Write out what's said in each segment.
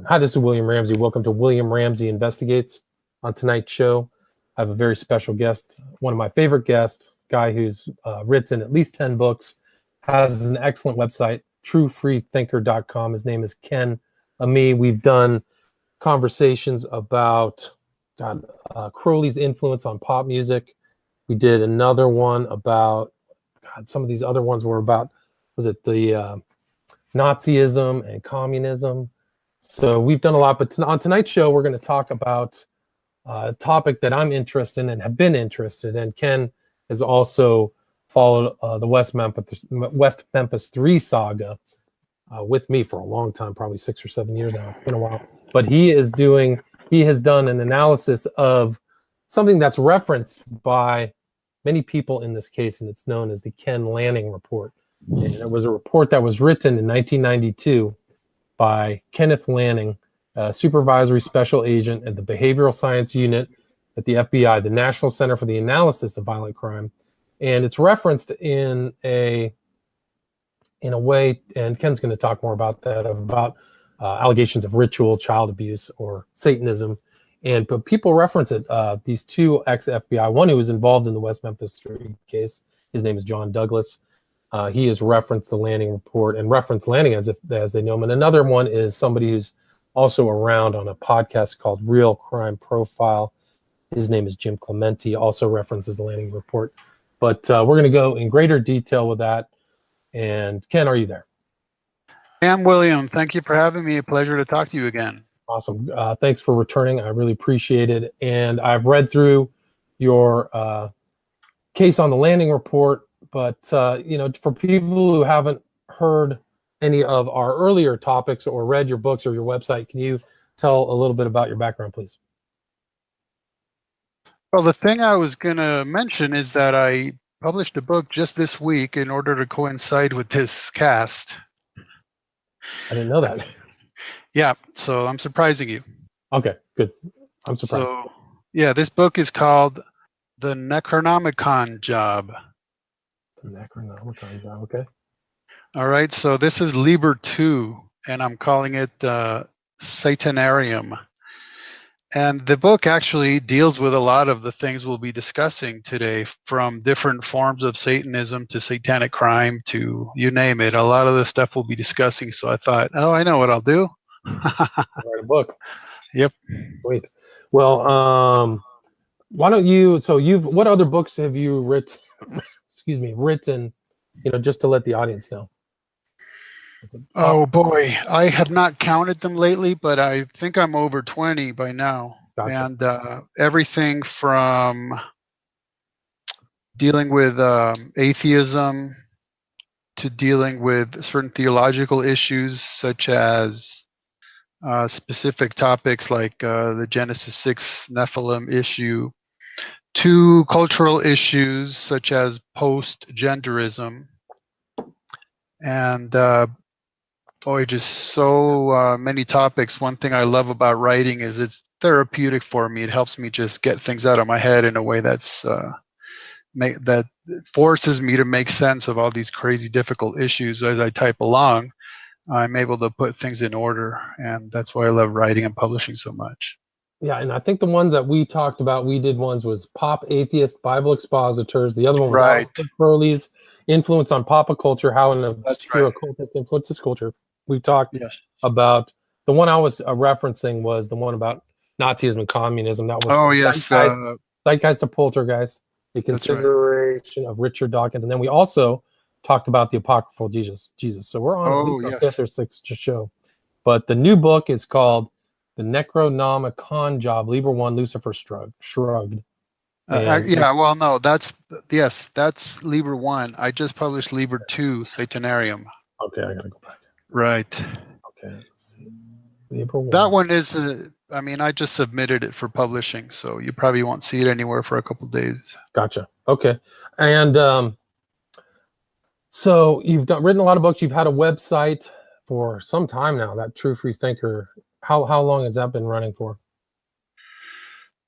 Hi, this is William Ramsey. Welcome to William Ramsey Investigates. On tonight's show, I have a very special guest, one of my favorite guests, guy who's written at least 10 books, has an excellent website, truefreethinker.com. His name is Ken Ammi. We've done conversations about Crowley's influence on pop music. We did another one about, some of these other ones were about, was it the Nazism and communism? So we've done a lot, but on tonight's show, we're going to talk about a topic that I'm interested in and have been interested in. Ken has also followed the West Memphis 3 saga with me for a long time, probably 6 or 7 years now. It's been a while. But he has done an analysis of something that's referenced by many people in this case, and it's known as the Ken Lanning report. And it was a report that was written in 1992 by Kenneth Lanning, supervisory special agent at the Behavioral Science Unit at the FBI, the National Center for the Analysis of Violent Crime. And it's referenced in a way, and Ken's going to talk more about that, about allegations of ritual child abuse or Satanism. But people reference it. These two ex-FBI, one who was involved in the West Memphis 3 case, his name is John Douglas. He has referenced the Lanning report and referenced Lanning as they know him. And another one is somebody who's also around on a podcast called Real Crime Profile. His name is Jim Clementi, also references the Lanning report. But we're going to go in greater detail with that. And Ken, are you there? I am, William. Thank you for having me. A pleasure to talk to you again. Awesome. Thanks for returning. I really appreciate it. And I've read through your case on the Lanning report. But, for people who haven't heard any of our earlier topics or read your books or your website, can you tell a little bit about your background, please? Well, the thing I was going to mention is that I published a book just this week in order to coincide with this cast. I didn't know that. Yeah, so I'm surprising you. Okay, good. I'm surprised. So, yeah, this book is called The Necronomicon Job. The Necronomicon Job, okay. All right, so this is Liber 2, and I'm calling it Satanarium. And the book actually deals with a lot of the things we'll be discussing today, from different forms of Satanism to satanic crime to you name it. A lot of the stuff we'll be discussing, so I thought, I know what I'll do. Write a book. Yep. Wait. Well, why don't you, what other books have you written, just to let the audience know? Oh boy, I have not counted them lately, but I think I'm over 20 by now. Gotcha. And everything from dealing with atheism to dealing with certain theological issues, such as specific topics like the Genesis 6 Nephilim issue, to cultural issues such as post-genderism. And just so many topics. One thing I love about writing is it's therapeutic for me. It helps me just get things out of my head in a way that's that forces me to make sense of all these crazy, difficult issues. As I type along, I'm able to put things in order, and that's why I love writing and publishing so much. Yeah, and I think the ones that we talked about, we did ones was Pop Atheist Bible Expositors. The other one was Right. Crowley's influence on pop culture, how an obscure occultist influences culture. We talked about, the one I was referencing was the one about Nazism and communism. That was Zeitgeist to Poltergeist, the consideration of Richard Dawkins. And then we also talked about the apocryphal Jesus. So we're on our 5th or 6th show. But the new book is called The Necronomicon Job, Liber 1, Lucifer Shrugged. That's Liber 1. I just published Liber 2, Satanarium. Okay, I gotta go back. Right. Okay, let's see. Liber 1. That one is I just submitted it for publishing, so you probably won't see it anywhere for a couple of days. Gotcha. Okay. And so you've written a lot of books. You've had a website for some time now, that True Free Thinker. How long has that been running for?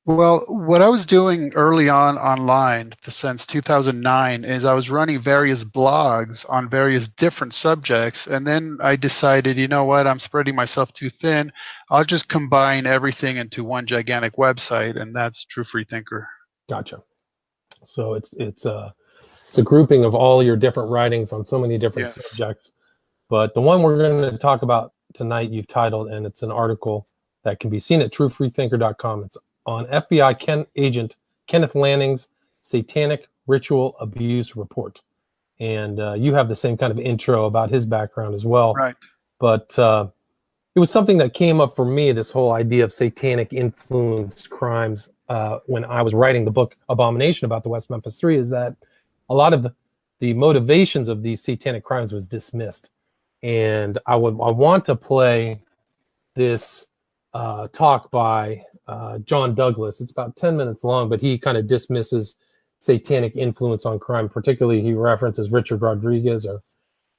Well, what I was doing early on online since 2009 is I was running various blogs on various different subjects. And then I decided, you know what, I'm spreading myself too thin. I'll just combine everything into one gigantic website, and that's True Free Thinker. Gotcha. So it's a grouping of all your different writings on so many different Yes. subjects. But the one we're going to talk about tonight, you've titled, and it's an article that can be seen at truefreethinker.com. It's on FBI agent Kenneth Lanning's Satanic Ritual Abuse Report. And you have the same kind of intro about his background as well. Right. But it was something that came up for me, this whole idea of satanic influence crimes, when I was writing the book Abomination about the West Memphis Three, is that a lot of the motivations of these satanic crimes was dismissed. And I want to play this talk by John Douglas. It's about 10 minutes long, but he kind of dismisses satanic influence on crime. Particularly, he references Richard Rodriguez, or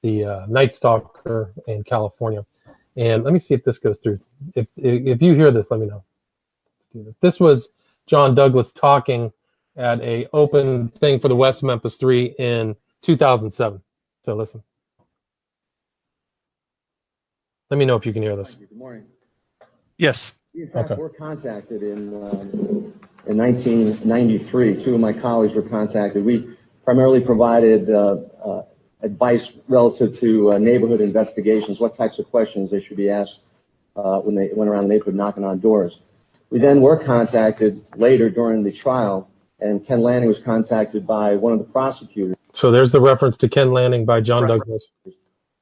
the Night Stalker in California. And let me see if this goes through. If you hear this, let me know. Let's do this. This was John Douglas talking at a open thing for the West Memphis Three in 2007. So listen. Let me know if you can hear this. Good morning. Yes. We, in fact, were contacted in 1993. Two of my colleagues were contacted. We primarily provided advice relative to neighborhood investigations, what types of questions they should be asked when they went around the neighborhood knocking on doors. We then were contacted later during the trial, and Ken Lanning was contacted by one of the prosecutors. So there's the reference to Ken Lanning by John Douglas.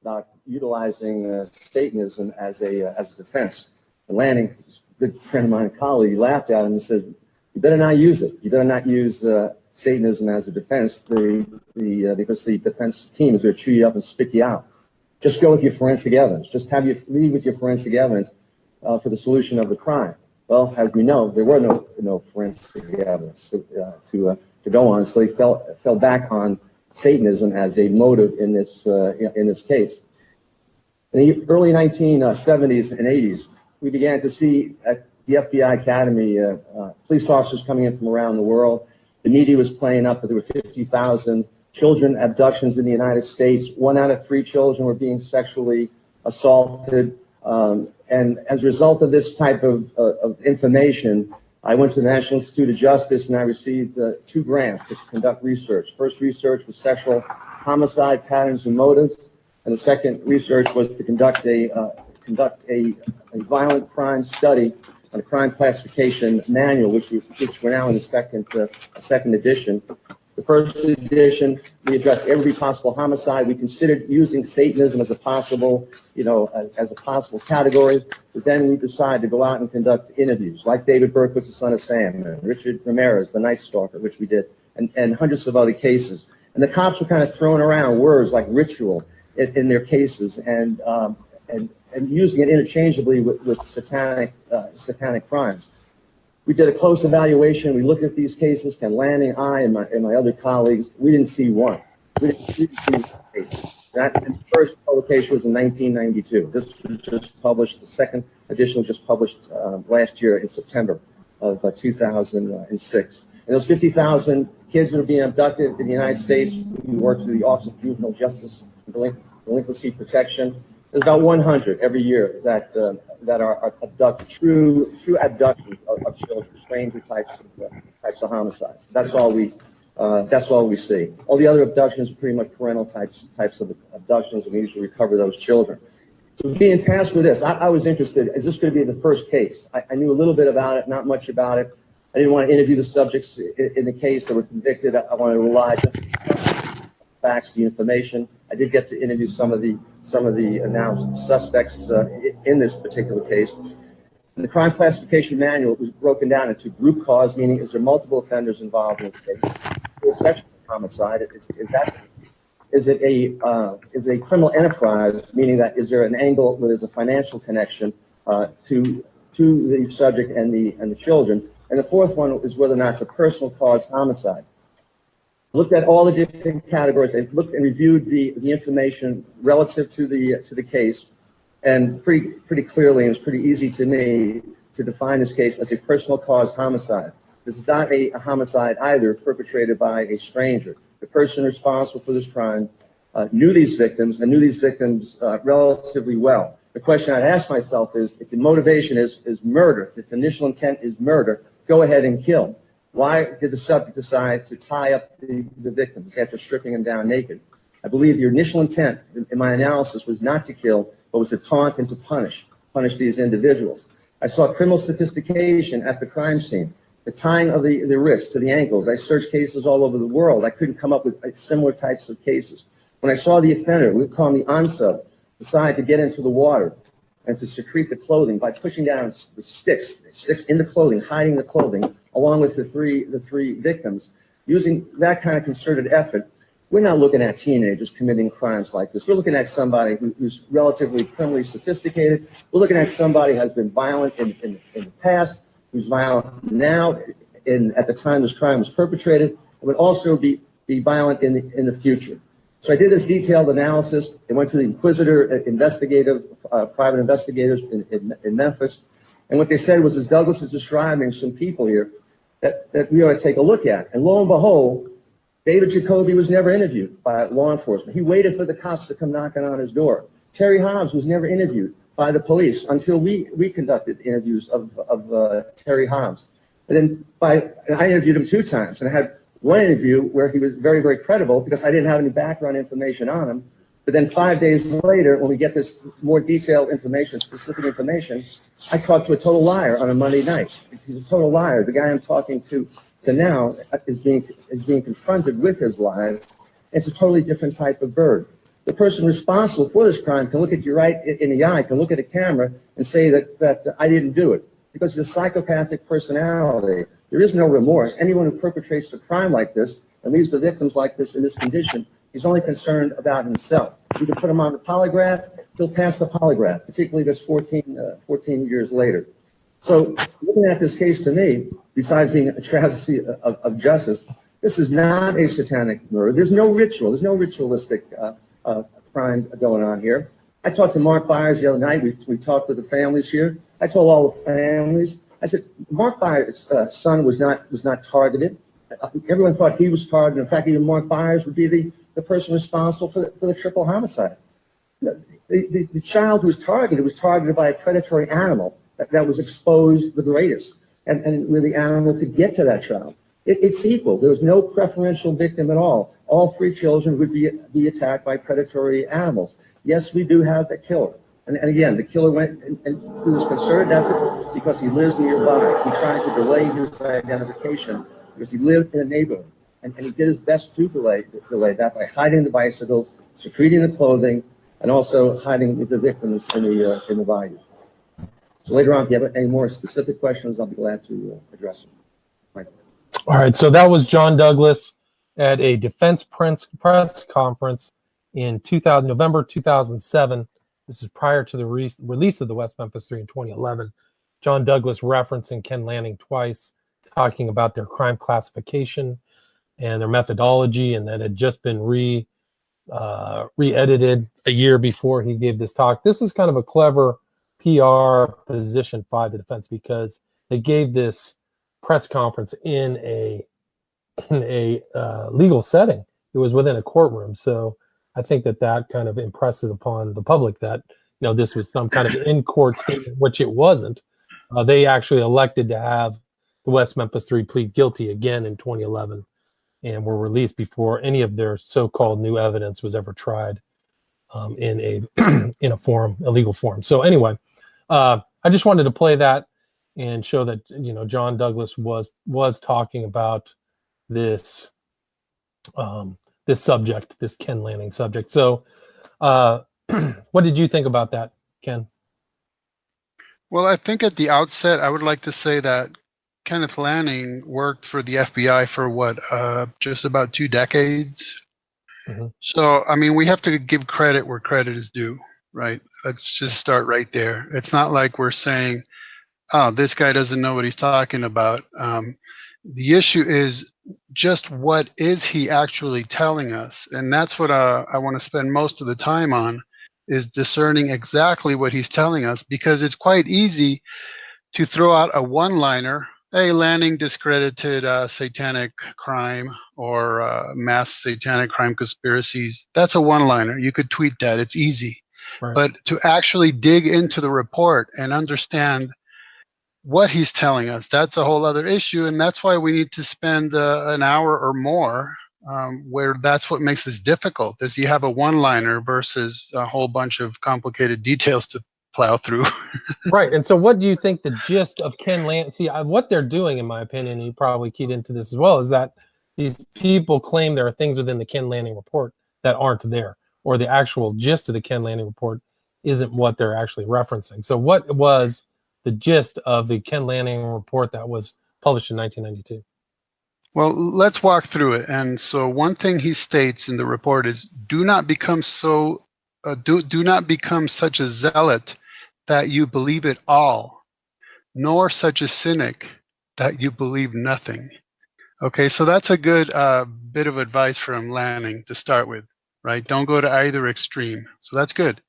About utilizing Satanism as a defense. And Lanning, a good friend of mine, a colleague, laughed at him and said, "You better not use it. You better not use Satanism as a defense. Because the defense team is going to chew you up and spit you out. Just go with your forensic evidence. Just have you lead with your forensic evidence for the solution of the crime." Well, as we know, there were no forensic evidence to go on, so he fell back on Satanism as a motive in this case. In the early 1970s and 80s, we began to see at the FBI Academy police officers coming in from around the world. The media was playing up that there were 50,000 children abductions in the United States. 1 out of 3 children were being sexually assaulted. And as a result of this type of information, I went to the National Institute of Justice and I received 2 grants to conduct research. First research was sexual homicide patterns and motives, and the second research was to conduct a violent crime study on a crime classification manual, which we're now in the second edition. The first edition, we addressed every possible homicide. We considered using Satanism as a possible, as a possible category. But then we decided to go out and conduct interviews, like David Berkowitz, the son of Sam, and Richard Ramirez, the Night Stalker, which we did, and hundreds of other cases. And the cops were kind of throwing around words like ritual in their cases, and using it interchangeably with satanic crimes. We did a close evaluation. We looked at these cases, Ken Lanning, I, and my other colleagues. We didn't see one. We didn't see one case. The first publication was in 1992. This was just published. The second edition was just published last year in September of 2006. And those 50,000 kids that are being abducted in the United States, we work through the Office of Juvenile Justice and Delinquency Protection. There's about 100 every year that are abducted, true abductions of children, stranger types of homicides. That's all we see. All the other abductions are pretty much parental types of abductions, and we usually recover those children. So being tasked with this, I was interested. Is this going to be the first case? I knew a little bit about it, not much about it. I didn't want to interview the subjects in the case that were convicted. I wanted to rely just on the facts, the information. I did get to interview some of the now suspects in this particular case. In the crime classification manual, it was broken down into group cause, meaning is there multiple offenders involved in the case? Is sexual homicide? Is it a criminal enterprise, meaning that is there an angle where there's a financial connection to the subject and the children? And the fourth one is whether or not it's a personal cause homicide. Looked at all the different categories. I looked and reviewed the information relative to the case, and pretty clearly, and it's pretty easy to me, to define this case as a personal cause homicide. This is not a homicide either perpetrated by a stranger. The person responsible for this crime knew these victims and knew these victims relatively well. The question I'd ask myself is, if the motivation is murder, if the initial intent is murder, go ahead and kill. Why did the subject decide to tie up the victims after stripping them down naked? I believe the initial intent in my analysis was not to kill, but was to taunt and to punish these individuals. I saw criminal sophistication at the crime scene, the tying of the wrists to the ankles. I searched cases all over the world. I couldn't come up with similar types of cases. When I saw the offender, we call him the on-sub, decide to get into the water and to secrete the clothing by pushing down the sticks in the clothing, hiding the clothing, along with the three victims, using that kind of concerted effort, we're not looking at teenagers committing crimes like this. We're looking at somebody who's relatively criminally sophisticated. We're looking at somebody who has been violent in the past, who's violent now, at the time this crime was perpetrated, and would also be violent in the future. So I did this detailed analysis. I went to the Inquisitor private investigators in Memphis, and what they said was, as Douglas is describing some people here that we ought to take a look at. And lo and behold, David Jacoby was never interviewed by law enforcement. He waited for the cops to come knocking on his door. Terry Hobbs was never interviewed by the police until we conducted interviews of Terry Hobbs. And then I interviewed him 2 times, and I had one interview where he was very, very credible because I didn't have any background information on him. But then 5 days later, when we get this more detailed information, specific information, I talked to a total liar on a Monday night. He's a total liar. The guy I'm talking to now is being confronted with his lies. It's a totally different type of bird. The person responsible for this crime can look at you right in the eye, can look at a camera and say that I didn't do it, because it's a psychopathic personality. There is no remorse. Anyone who perpetrates a crime like this and leaves the victims like this in this condition, he's only concerned about himself. You can put him on the polygraph, he'll pass the polygraph, particularly this 14 years later. So looking at this case, to me, besides being a travesty of justice, this is not a satanic murder. There's no ritual. There's no ritualistic crime going on here. I talked to Mark Byers the other night. We talked with the families here. I told all the families, I said, Mark Byers' son was not targeted. Everyone thought he was targeted. In fact, even Mark Byers would be the person responsible for the triple homicide. The child who was targeted by a predatory animal that was exposed the greatest, and where the animal could get to that child. It's equal. There was no preferential victim at all. All 3 children would be attacked by predatory animals. Yes, we do have a killer. And again, the killer went and through this concerted effort because he lives nearby. He tried to delay his identification because he lived in the neighborhood. And he did his best to delay that by hiding the bicycles, secreting the clothing, and also hiding the victims in the bayou. So later on, if you have any more specific questions, I'll be glad to address them. Right. All right, so that was John Douglas at a defense press conference in November 2007. This is prior to the release of the West Memphis 3 in 2011. John Douglas referencing Ken Lanning twice, talking about their crime classification and their methodology, and that had just been re-edited a year before he gave this talk. This is kind of a clever PR position by the defense because they gave this press conference in a legal setting. It was within a courtroom, so I think that kind of impresses upon the public that this was some kind of in-court statement, which it wasn't. They actually elected to have the West Memphis 3 plead guilty again in 2011, and were released before any of their so-called new evidence was ever tried in a legal forum. So anyway, I just wanted to play that and show that John Douglas was talking about this this subject, this Ken Lanning subject. So what did you think about that, Ken? Well, I think at the outset, I would like to say that Kenneth Lanning worked for the FBI for just about 2 decades. Mm-hmm. So, I mean, we have to give credit where credit is due, right? Let's just start right there. It's not like we're saying, oh, this guy doesn't know what he's talking about. The issue is just what is he actually telling us? And that's what I want to spend most of the time on, is discerning exactly what he's telling us, because it's quite easy to throw out a one-liner, hey, Lanning discredited satanic crime or mass satanic crime conspiracies. That's a one-liner. You could tweet that. It's easy. Right. But to actually dig into the report and understand what he's telling us, that's a whole other issue. And that's why we need to spend an hour or more where that's what makes this difficult, is you have a one-liner versus a whole bunch of complicated details to plow through. Right. And so what do you think the gist of Ken Lanning? See, what they're doing, in my opinion, and you probably keyed into this as well, is that these people claim there are things within the Ken Lanning report that aren't there, or the actual gist of the Ken Lanning report isn't what they're actually referencing. So what was the gist of the Ken Lanning report that was published in 1992? Well, let's walk through it. And so one thing he states in the report is, do not become such a zealot that you believe it all, nor such a cynic that you believe nothing. Okay, so that's a good bit of advice from Lanning to start with, right? Don't go to either extreme. So that's good.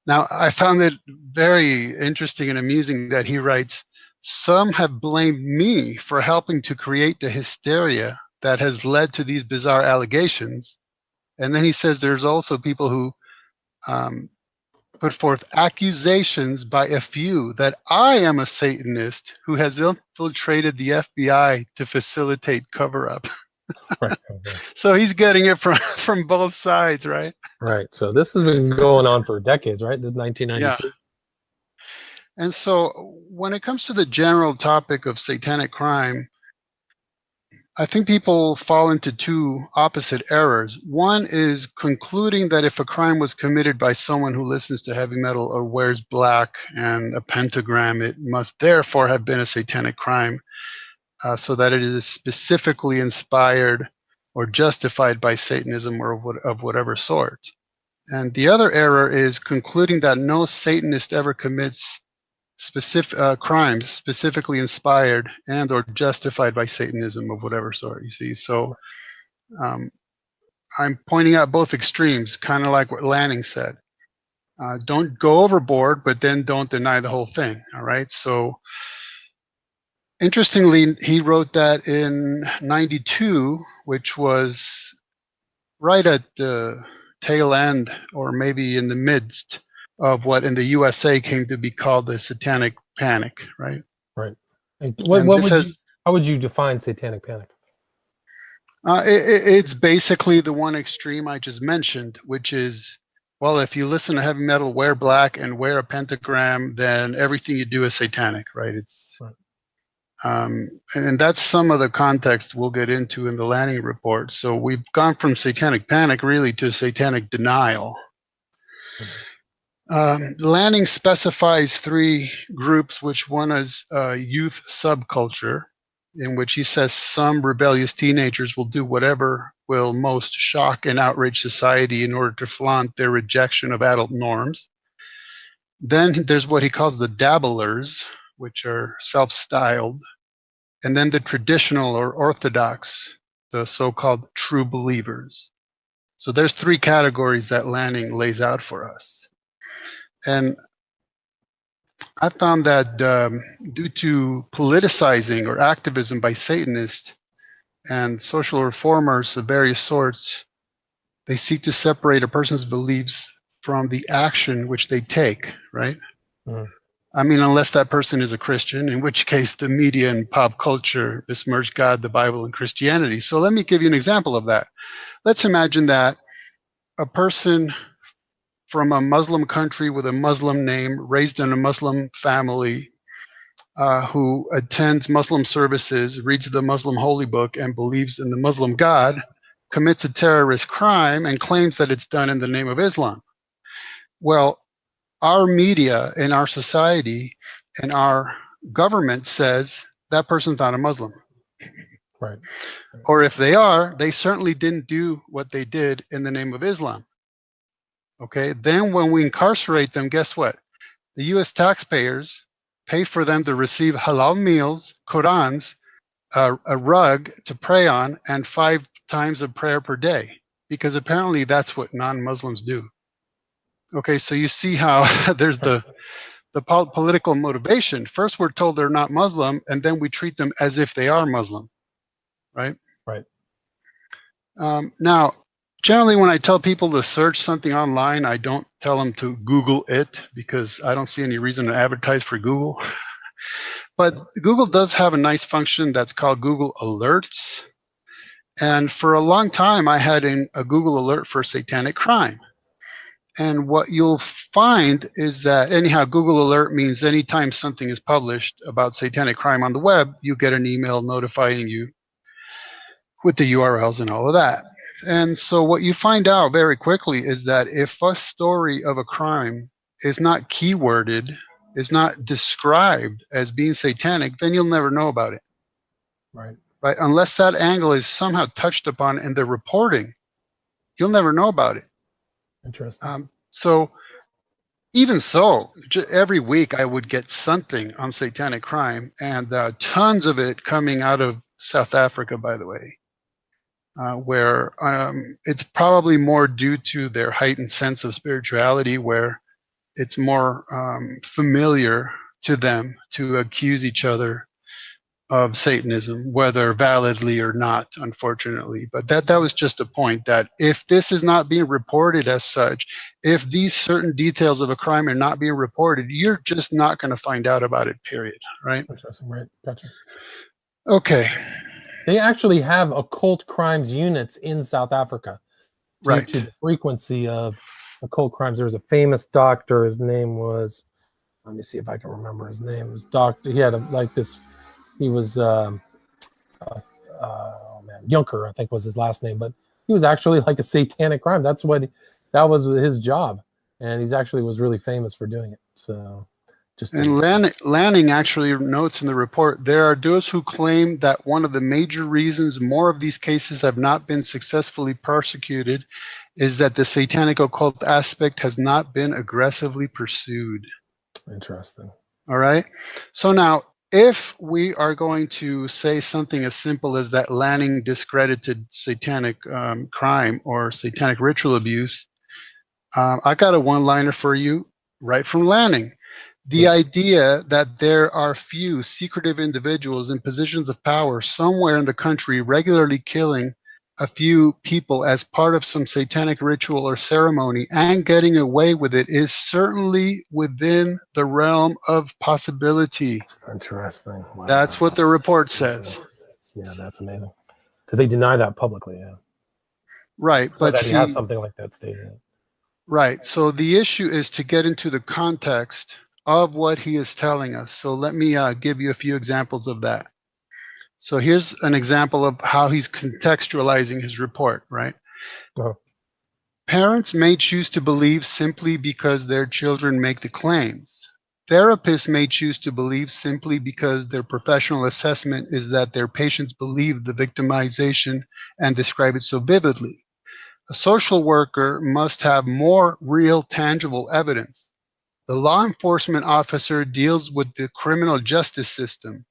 Now, I found it very interesting and amusing that he writes, some have blamed me for helping to create the hysteria that has led to these bizarre allegations. And then he says there's also people who put forth accusations by a few that I am a Satanist who has infiltrated the FBI to facilitate cover-up. Right. Okay. So he's getting it from both sides, right? Right. So this has been going on for decades, right? This is 1992. Yeah. And so when it comes to the general topic of satanic crime, I think people fall into two opposite errors. One is concluding that if a crime was committed by someone who listens to heavy metal or wears black and a pentagram, it must therefore have been a satanic crime, so that it is specifically inspired or justified by Satanism or of whatever sort. And the other error is concluding that no Satanist ever commits specific crimes specifically inspired and or justified by Satanism of whatever sort, you see. So I'm pointing out both extremes, kind of like what Lanning said. Don't go overboard, but then don't deny the whole thing, all right? So interestingly, he wrote that in 92, which was right at the tail end or maybe in the midst of what in the USA came to be called the Satanic Panic, right? Right. How would you define Satanic Panic? It's basically the one extreme I just mentioned, which is, well, if you listen to heavy metal, wear black, and wear a pentagram, then everything you do is satanic, right? It's right. And that's some of the context we'll get into in the Lanning report. So we've gone from Satanic Panic really to Satanic Denial. Mm-hmm. Lanning specifies three groups, which one is youth subculture, in which he says some rebellious teenagers will do whatever will most shock and outrage society in order to flaunt their rejection of adult norms. Then there's what he calls the dabblers, which are self-styled. And then the traditional or orthodox, the so-called true believers. So there's three categories that Lanning lays out for us. And I found that due to politicizing or activism by Satanists and social reformers of various sorts, they seek to separate a person's beliefs from the action which they take, right? Mm. I mean, unless that person is a Christian, in which case the media and pop culture besmirch God, the Bible, and Christianity. So let me give you an example of that. Let's imagine that a person from a Muslim country with a Muslim name, raised in a Muslim family, who attends Muslim services, reads the Muslim holy book, and believes in the Muslim God, commits a terrorist crime and claims that it's done in the name of Islam. Well, our media in our society and our government says that person's not a Muslim. Right. Or if they are, they certainly didn't do what they did in the name of Islam. Okay, then when we incarcerate them, guess what? The U.S. taxpayers pay for them to receive halal meals, Qurans, a rug to pray on, and 5 times of prayer per day, because apparently that's what non-Muslims do. Okay, so you see how there's the the political motivation. First, we're told they're not Muslim, and then we treat them as if they are Muslim, right? Right. Now, generally, when I tell people to search something online, I don't tell them to Google it because I don't see any reason to advertise for Google. But Google does have a nice function that's called Google Alerts. And for a long time, I had a Google alert for satanic crime. And what you'll find is that, anyhow, Google Alert means anytime something is published about satanic crime on the web, you get an email notifying you with the URLs and all of that. And so what you find out very quickly is that if a story of a crime is not keyworded, is not described as being satanic, then you'll never know about it. Right. Right? Unless that angle is somehow touched upon in the reporting, you'll never know about it. Interesting. So even so, every week I would get something on satanic crime, and tons of it coming out of South Africa, by the way, where it's probably more due to their heightened sense of spirituality, where it's more familiar to them to accuse each other of Satanism, whether validly or not, unfortunately. But that was just a point, that if this is not being reported as such, if these certain details of a crime are not being reported, you're just not going to find out about it, period. Right? Interesting. Right. Gotcha. Okay. They actually have occult crimes units in South Africa due Right. to the frequency of occult crimes. There was a famous doctor. His name was, let me see if I can remember his name. It was Doctor. He had he was, oh man, Junker, I think was his last name, but he was actually like a satanic crime. That was his job. And he's actually was really famous for doing it. So and Lanning actually notes in the report, there are those who claim that one of the major reasons more of these cases have not been successfully prosecuted is that the satanic occult aspect has not been aggressively pursued. Interesting. All right. So now, if we are going to say something as simple as that Lanning discredited satanic crime or satanic ritual abuse, I got a one-liner for you right from Lanning. The idea that there are few secretive individuals in positions of power somewhere in the country regularly killing a few people as part of some satanic ritual or ceremony and getting away with it is certainly within the realm of possibility. Interesting. Wow. That's what the report says. Yeah, that's amazing. Because they deny that publicly, yeah. Right, but that see, he has something like that stated. Right, so the issue is to get into the context of what he is telling us. So let me give you a few examples of that. So here's an example of how he's contextualizing his report, right? Uh-huh. Parents may choose to believe simply because their children make the claims. Therapists may choose to believe simply because their professional assessment is that their patients believe the victimization and describe it so vividly. A social worker must have more real, tangible evidence. The law enforcement officer deals with the criminal justice system.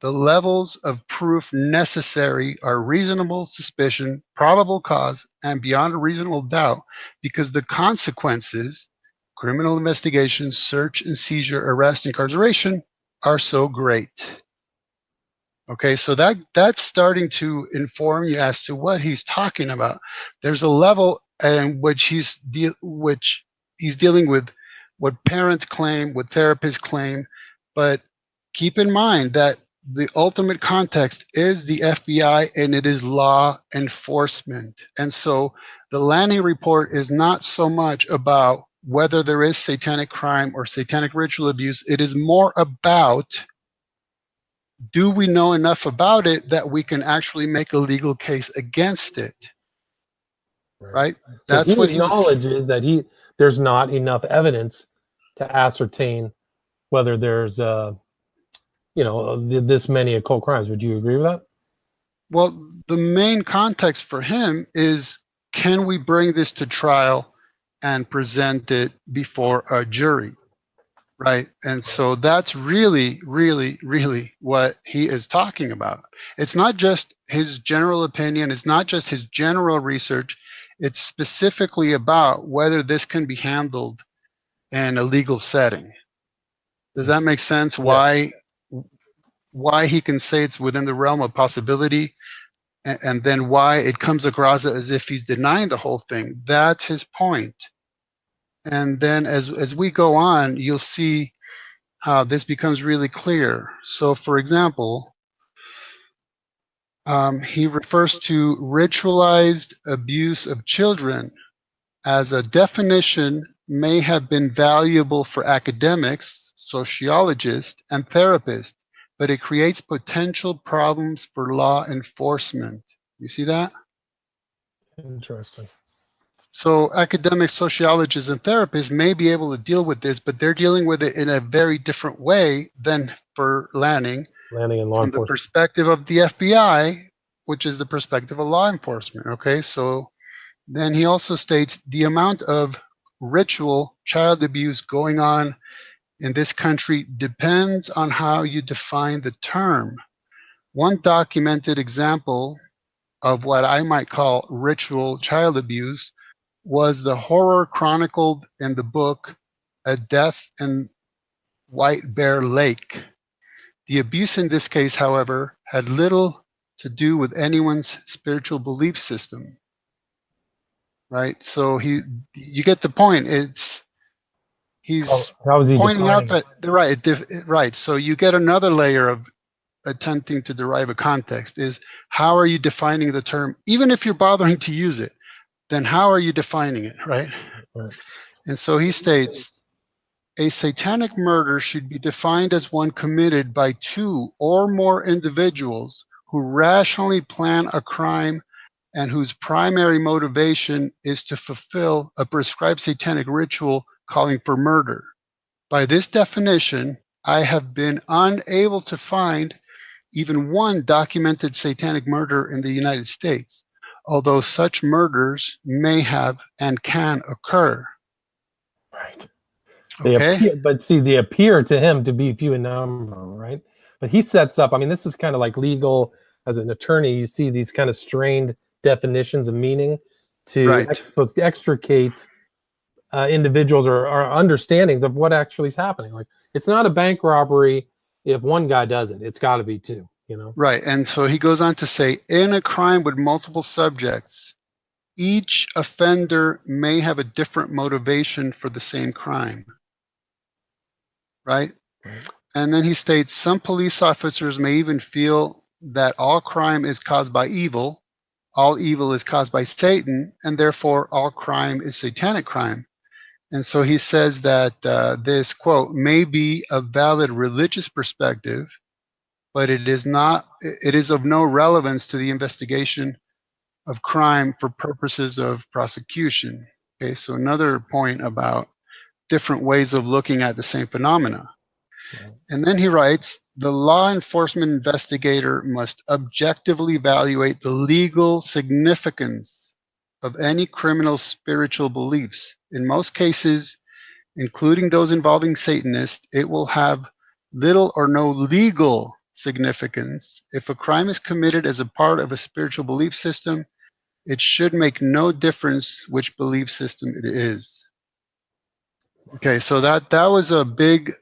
The levels of proof necessary are reasonable suspicion, probable cause, and beyond a reasonable doubt, because the consequences, criminal investigation, search and seizure, arrest, incarceration, are so great. Okay, so that's starting to inform you as to what he's talking about. There's a level in which he's dealing with what parents claim, what therapists claim, but keep in mind that the ultimate context is the FBI and it is law enforcement. And so the Lanning report is not so much about whether there is satanic crime or satanic ritual abuse. It is more about, do we know enough about it that we can actually make a legal case against it? Right? So That's he what acknowledges that there's not enough evidence to ascertain whether there's this many occult crimes. Would you agree with that? Well, the main context for him is, can we bring this to trial and present it before a jury? Right? And so that's really, really, really what he is talking about. It's not just his general opinion. It's not just his general research. It's specifically about whether this can be handled in a legal setting. Does that make sense? Why he can say it's within the realm of possibility, and then why it comes across as if he's denying the whole thing. That's his point. And then as we go on, you'll see how this becomes really clear. So, for example, he refers to ritualized abuse of children as a definition may have been valuable for academics, sociologists, and therapists, but it creates potential problems for law enforcement. You see that? Interesting. So academics, sociologists, and therapists may be able to deal with this, but they're dealing with it in a very different way than for Lanning. Lanning and law from the enforcement. perspective of the FBI, which is the perspective of law enforcement. Okay, so then he also states the amount of ritual child abuse going on in this country depends on how you define the term. One documented example of what I might call ritual child abuse was the horror chronicled in the book A Death in White Bear Lake. The abuse in this case, however, had little to do with anyone's spiritual belief system. Right? So you get the point. He's how is he pointing out defining that right. So you get another layer of attempting to derive a context is how are you defining the term? Even if you're bothering to use it, then how are you defining it, right? Right. And so he states, a satanic murder should be defined as one committed by two or more individuals who rationally plan a crime and whose primary motivation is to fulfill a prescribed satanic ritual calling for murder. By this definition, I have been unable to find even one documented satanic murder in the United States, although such murders may have and can occur. Right. Okay. They appear to him to be few in number, right? But he sets up, I mean, this is kind of like legal. As an attorney, you see these kind of strained definitions of meaning to extricate individuals or understandings of what actually is happening. Like, it's not a bank robbery if one guy does it. It's got to be two, you know? Right. And so he goes on to say, in a crime with multiple subjects, each offender may have a different motivation for the same crime. Right? And then he states, some police officers may even feel that all crime is caused by evil, all evil is caused by Satan, and therefore all crime is satanic crime. And so he says that this, quote, may be a valid religious perspective, but it is of no relevance to the investigation of crime for purposes of prosecution. Okay, so another point about different ways of looking at the same phenomena. And then he writes, the law enforcement investigator must objectively evaluate the legal significance of any criminal's spiritual beliefs. In most cases, including those involving Satanists, it will have little or no legal significance. If a crime is committed as a part of a spiritual belief system, it should make no difference which belief system it is. Okay, so that was a big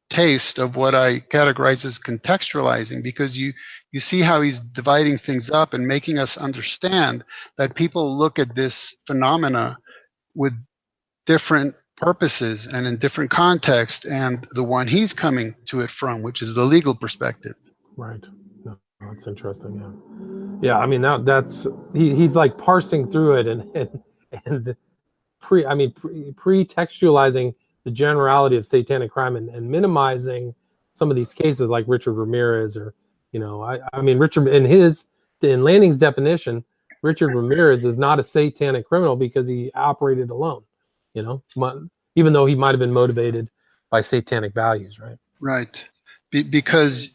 taste of what I categorize as contextualizing, because you see how he's dividing things up and making us understand that people look at this phenomena with different purposes and in different contexts, and the one he's coming to it from, which is the legal perspective. Right. No, that's interesting. Yeah. I mean, that's he's like parsing through it and pre-textualizing the generality of satanic crime and minimizing some of these cases like Richard Ramirez, or, you know, I mean, Richard in Lanning's definition, Richard Ramirez is not a satanic criminal because he operated alone, you know, even though he might have been motivated by satanic values, right? Right. Because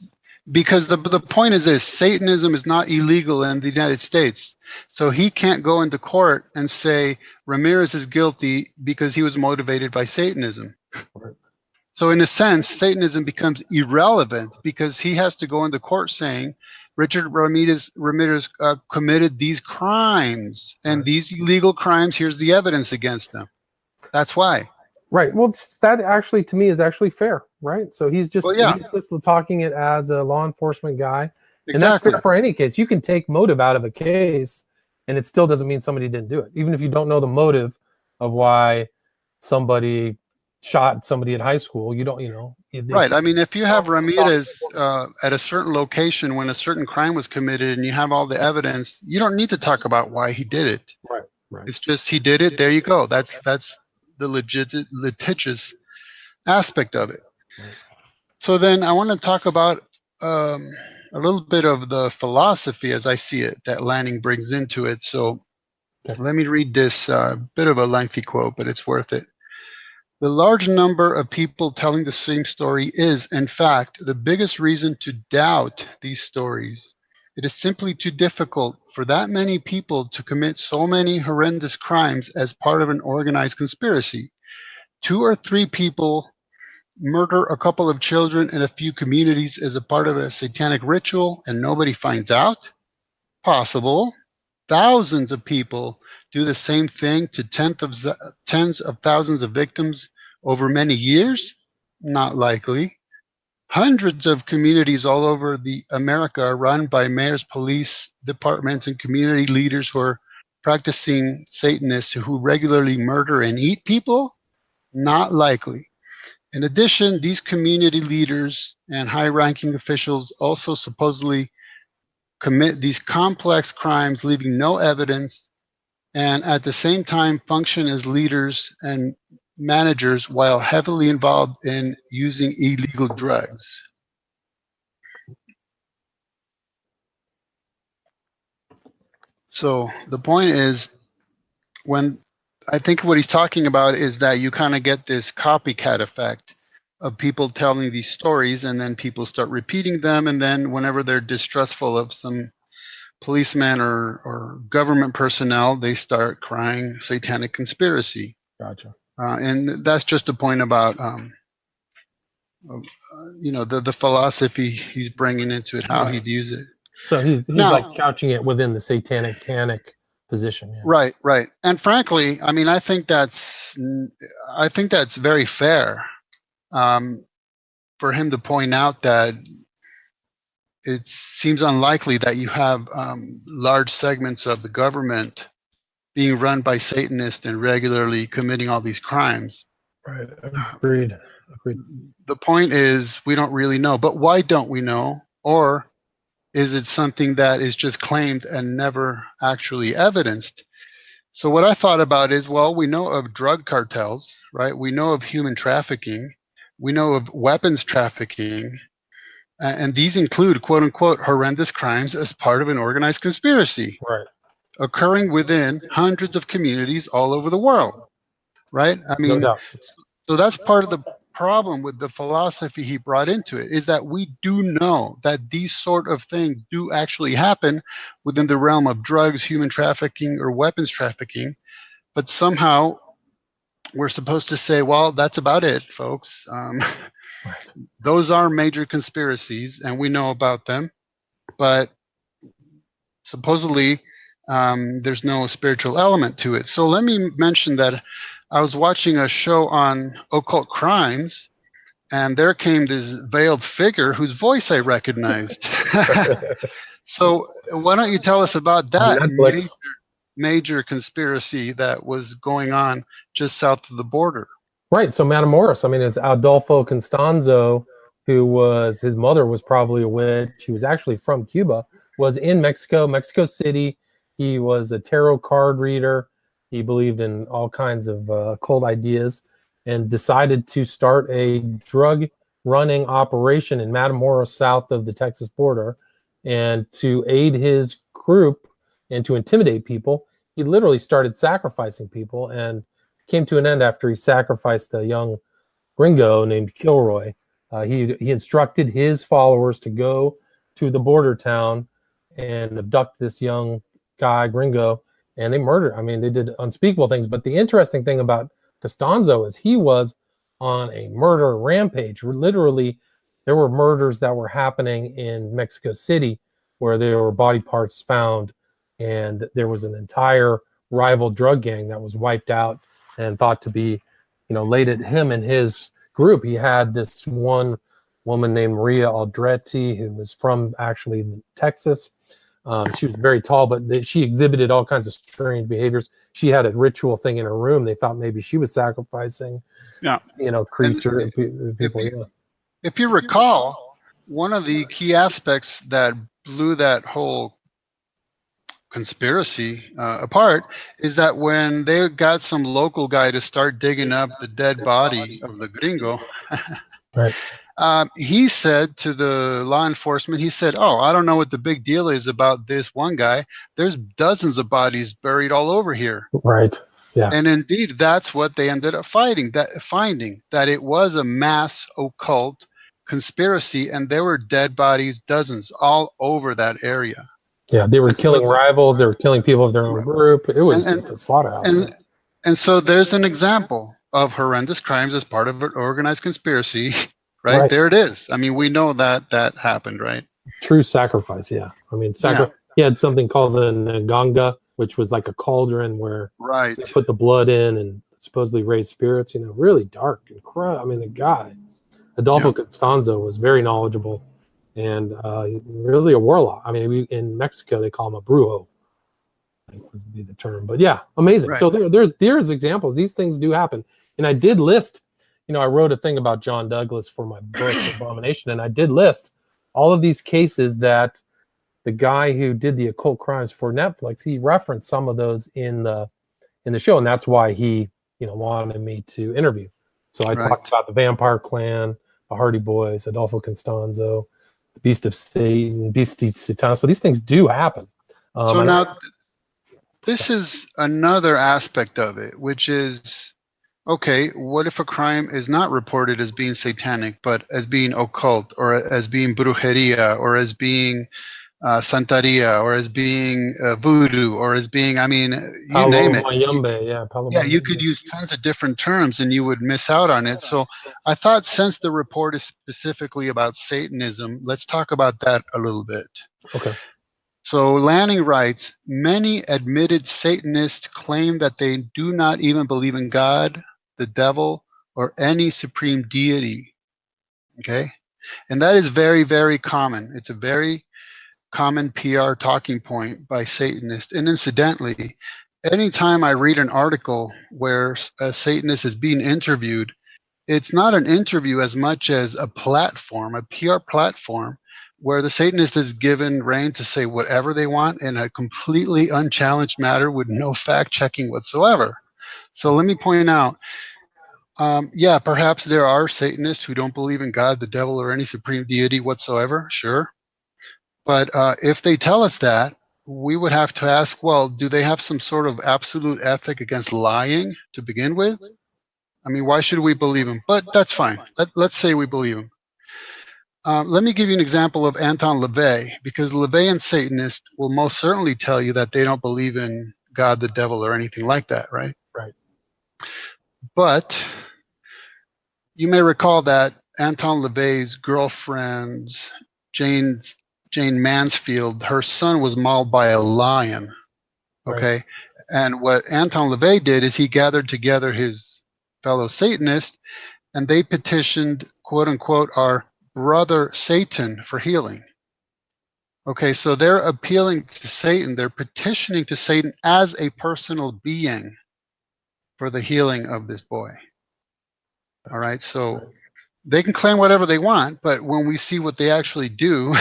the point is this: Satanism is not illegal in the United States. So he can't go into court and say Ramirez is guilty because he was motivated by Satanism. Right. So in a sense, Satanism becomes irrelevant because he has to go into court saying Richard Ramirez committed these crimes, and these illegal crimes, here's the evidence against them. That's why. Right. Well, that actually, to me, is actually fair. right? So he's just, Well, yeah. he's just talking it as a law enforcement guy. Exactly. And that's fair for any case. You can take motive out of a case, and it still doesn't mean somebody didn't do it. Even if you don't know the motive of why somebody shot somebody at high school, you don't, Right. I mean, if you have Ramirez at a certain location when a certain crime was committed and you have all the evidence, you don't need to talk about why he did it. Right. Right. It's just he did it. There you go. That's the litigious aspect of it. Right. So then I want to talk about a little bit of the philosophy as I see it that Lanning brings into it. So let me read this bit of a lengthy quote, but it's worth it. The large number of people telling the same story is, in fact, the biggest reason to doubt these stories. It is simply too difficult for that many people to commit so many horrendous crimes as part of an organized conspiracy. 2 or 3 people murder a couple of children in a few communities as a part of a satanic ritual and nobody finds out? Possible. Thousands of people do the same thing to tens of thousands of victims over many years? Not likely. Hundreds of communities all over the America are run by mayors, police departments, and community leaders who are practicing Satanists who regularly murder and eat people? Not likely. In addition, these community leaders and high-ranking officials also supposedly commit these complex crimes, leaving no evidence, and at the same time function as leaders and managers while heavily involved in using illegal drugs. So the point is, when I think what he's talking about is that you kind of get this copycat effect of people telling these stories, and then people start repeating them, and then whenever they're distrustful of some policeman or government personnel, they start crying satanic conspiracy. Gotcha. And that's just a point about the philosophy he's bringing into it, how he views it. So he's now, like couching it within the satanic panic position. Yeah. Right. And frankly, I mean, I think that's very fair for him to point out that it seems unlikely that you have large segments of the government being run by Satanists and regularly committing all these crimes. Right. Agreed. The point is, we don't really know. But why don't we know? Or is it something that is just claimed and never actually evidenced? So what I thought about is, well, we know of drug cartels, right? We know of human trafficking. We know of weapons trafficking. And these include, quote unquote, horrendous crimes as part of an organized conspiracy. Right. Occurring within hundreds of communities all over the world, right? I mean, so that's part of the problem with the philosophy he brought into it, is that we do know that these sort of things do actually happen within the realm of drugs, human trafficking, or weapons trafficking, but somehow we're supposed to say, well, that's about it, folks. Those are major conspiracies, and we know about them, but supposedly there's no spiritual element to it. So let me mention that I was watching a show on occult crimes, and there came this veiled figure whose voice I recognized. So why don't you tell us about that major conspiracy that was going on just south of the border? Right. So Matamoros, I mean, it's Adolfo Constanzo, who was, his mother was probably a witch. She was actually from Cuba, was in Mexico City. He was a tarot card reader. He believed in all kinds of occult ideas, and decided to start a drug running operation in Matamoros, south of the Texas border. And to aid his group and to intimidate people, he literally started sacrificing people, and came to an end after he sacrificed a young gringo named Kilroy. He instructed his followers to go to the border town and abduct this young guy, gringo, and they murdered. I mean, they did unspeakable things. But the interesting thing about Costanzo is he was on a murder rampage. Literally, there were murders that were happening in Mexico City where there were body parts found, and there was an entire rival drug gang that was wiped out and thought to be, laid at him and his group. He had this one woman named Maria Aldretti, who was from actually Texas. She was very tall, but she exhibited all kinds of strange behaviors. She had a ritual thing in her room. They thought maybe she was sacrificing, creature people. If you recall, one of the key aspects that blew that whole conspiracy apart is that when they got some local guy to start digging up the dead body of the gringo, right. He said to the law enforcement, he said, "Oh, I don't know what the big deal is about this one guy. There's dozens of bodies buried all over here." Right. Yeah. And indeed, that's what they ended up finding that it was a mass occult conspiracy, and there were dead bodies, dozens, all over that area. Yeah, they were killing rivals. They were killing people of their own group. It was just a slaughterhouse. And so there's an example of horrendous crimes as part of an organized conspiracy. Right? There it is. I mean, we know that happened, right? True sacrifice, yeah. I mean, he had something called the Nganga, which was like a cauldron where they put the blood in and supposedly raised spirits. Really dark and I mean, the guy, Adolfo Constanzo, was very knowledgeable and really a warlock. I mean, in Mexico they call him a brujo, I think would be the term. But yeah, amazing. Right. So there's examples. These things do happen, and I did list. I wrote a thing about John Douglas for my book, Abomination, and I did list all of these cases that the guy who did the occult crimes for Netflix, he referenced some of those in the show, and that's why he, wanted me to interview. So I talked about the Vampire Clan, the Hardy Boys, Adolfo Constanzo, the Beast of Satan, Beast of Satan. So these things do happen. So now, this is another aspect of it, which is, okay, what if a crime is not reported as being satanic, but as being occult, or as being brujeria, or as being santeria, or as being voodoo, or as being, name it. You could use tons of different terms and you would miss out on it. So I thought, since the report is specifically about Satanism, let's talk about that a little bit. Okay. So Lanning writes, many admitted Satanists claim that they do not even believe in God, the devil, or any supreme deity. Okay? And that is very, very common. It's a very common PR talking point by Satanists. And incidentally, anytime I read an article where a Satanist is being interviewed, it's not an interview as much as a platform, a PR platform, where the Satanist is given reign to say whatever they want in a completely unchallenged matter with no fact-checking whatsoever. So let me point out, perhaps there are Satanists who don't believe in God, the devil, or any supreme deity whatsoever, sure. But if they tell us that, we would have to ask, well, do they have some sort of absolute ethic against lying to begin with? I mean, why should we believe them? But that's fine. Let's say we believe them. Let me give you an example of Anton LaVey, because LaVey and Satanists will most certainly tell you that they don't believe in God, the devil, or anything like that, right? Right. But you may recall that Anton LaVey's girlfriend's Jane Mansfield, her son was mauled by a lion. Okay. Right. And what Anton LaVey did is he gathered together his fellow Satanists, and they petitioned, quote unquote, our brother Satan for healing. Okay, so they're appealing to Satan. They're petitioning to Satan as a personal being for the healing of this boy. All right, so they can claim whatever they want, but when we see what they actually do,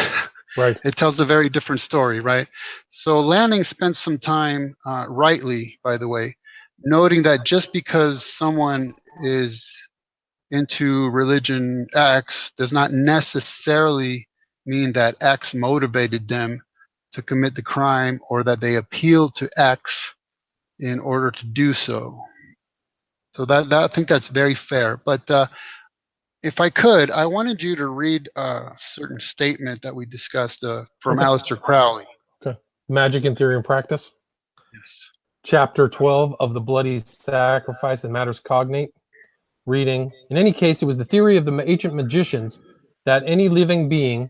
right, it tells a very different story, right? So Lanning spent some time, rightly, by the way, noting that just because someone is into religion X does not necessarily mean that X motivated them to commit the crime, or that they appealed to X in order to do so. So that I think that's very fair. But if I could, I wanted you to read a certain statement that we discussed from Aleister Crowley. Okay. Magic in Theory and Practice. Yes. Chapter 12 of the Bloody Sacrifice and Matters Cognate. Reading, in any case, it was the theory of the ancient magicians that any living being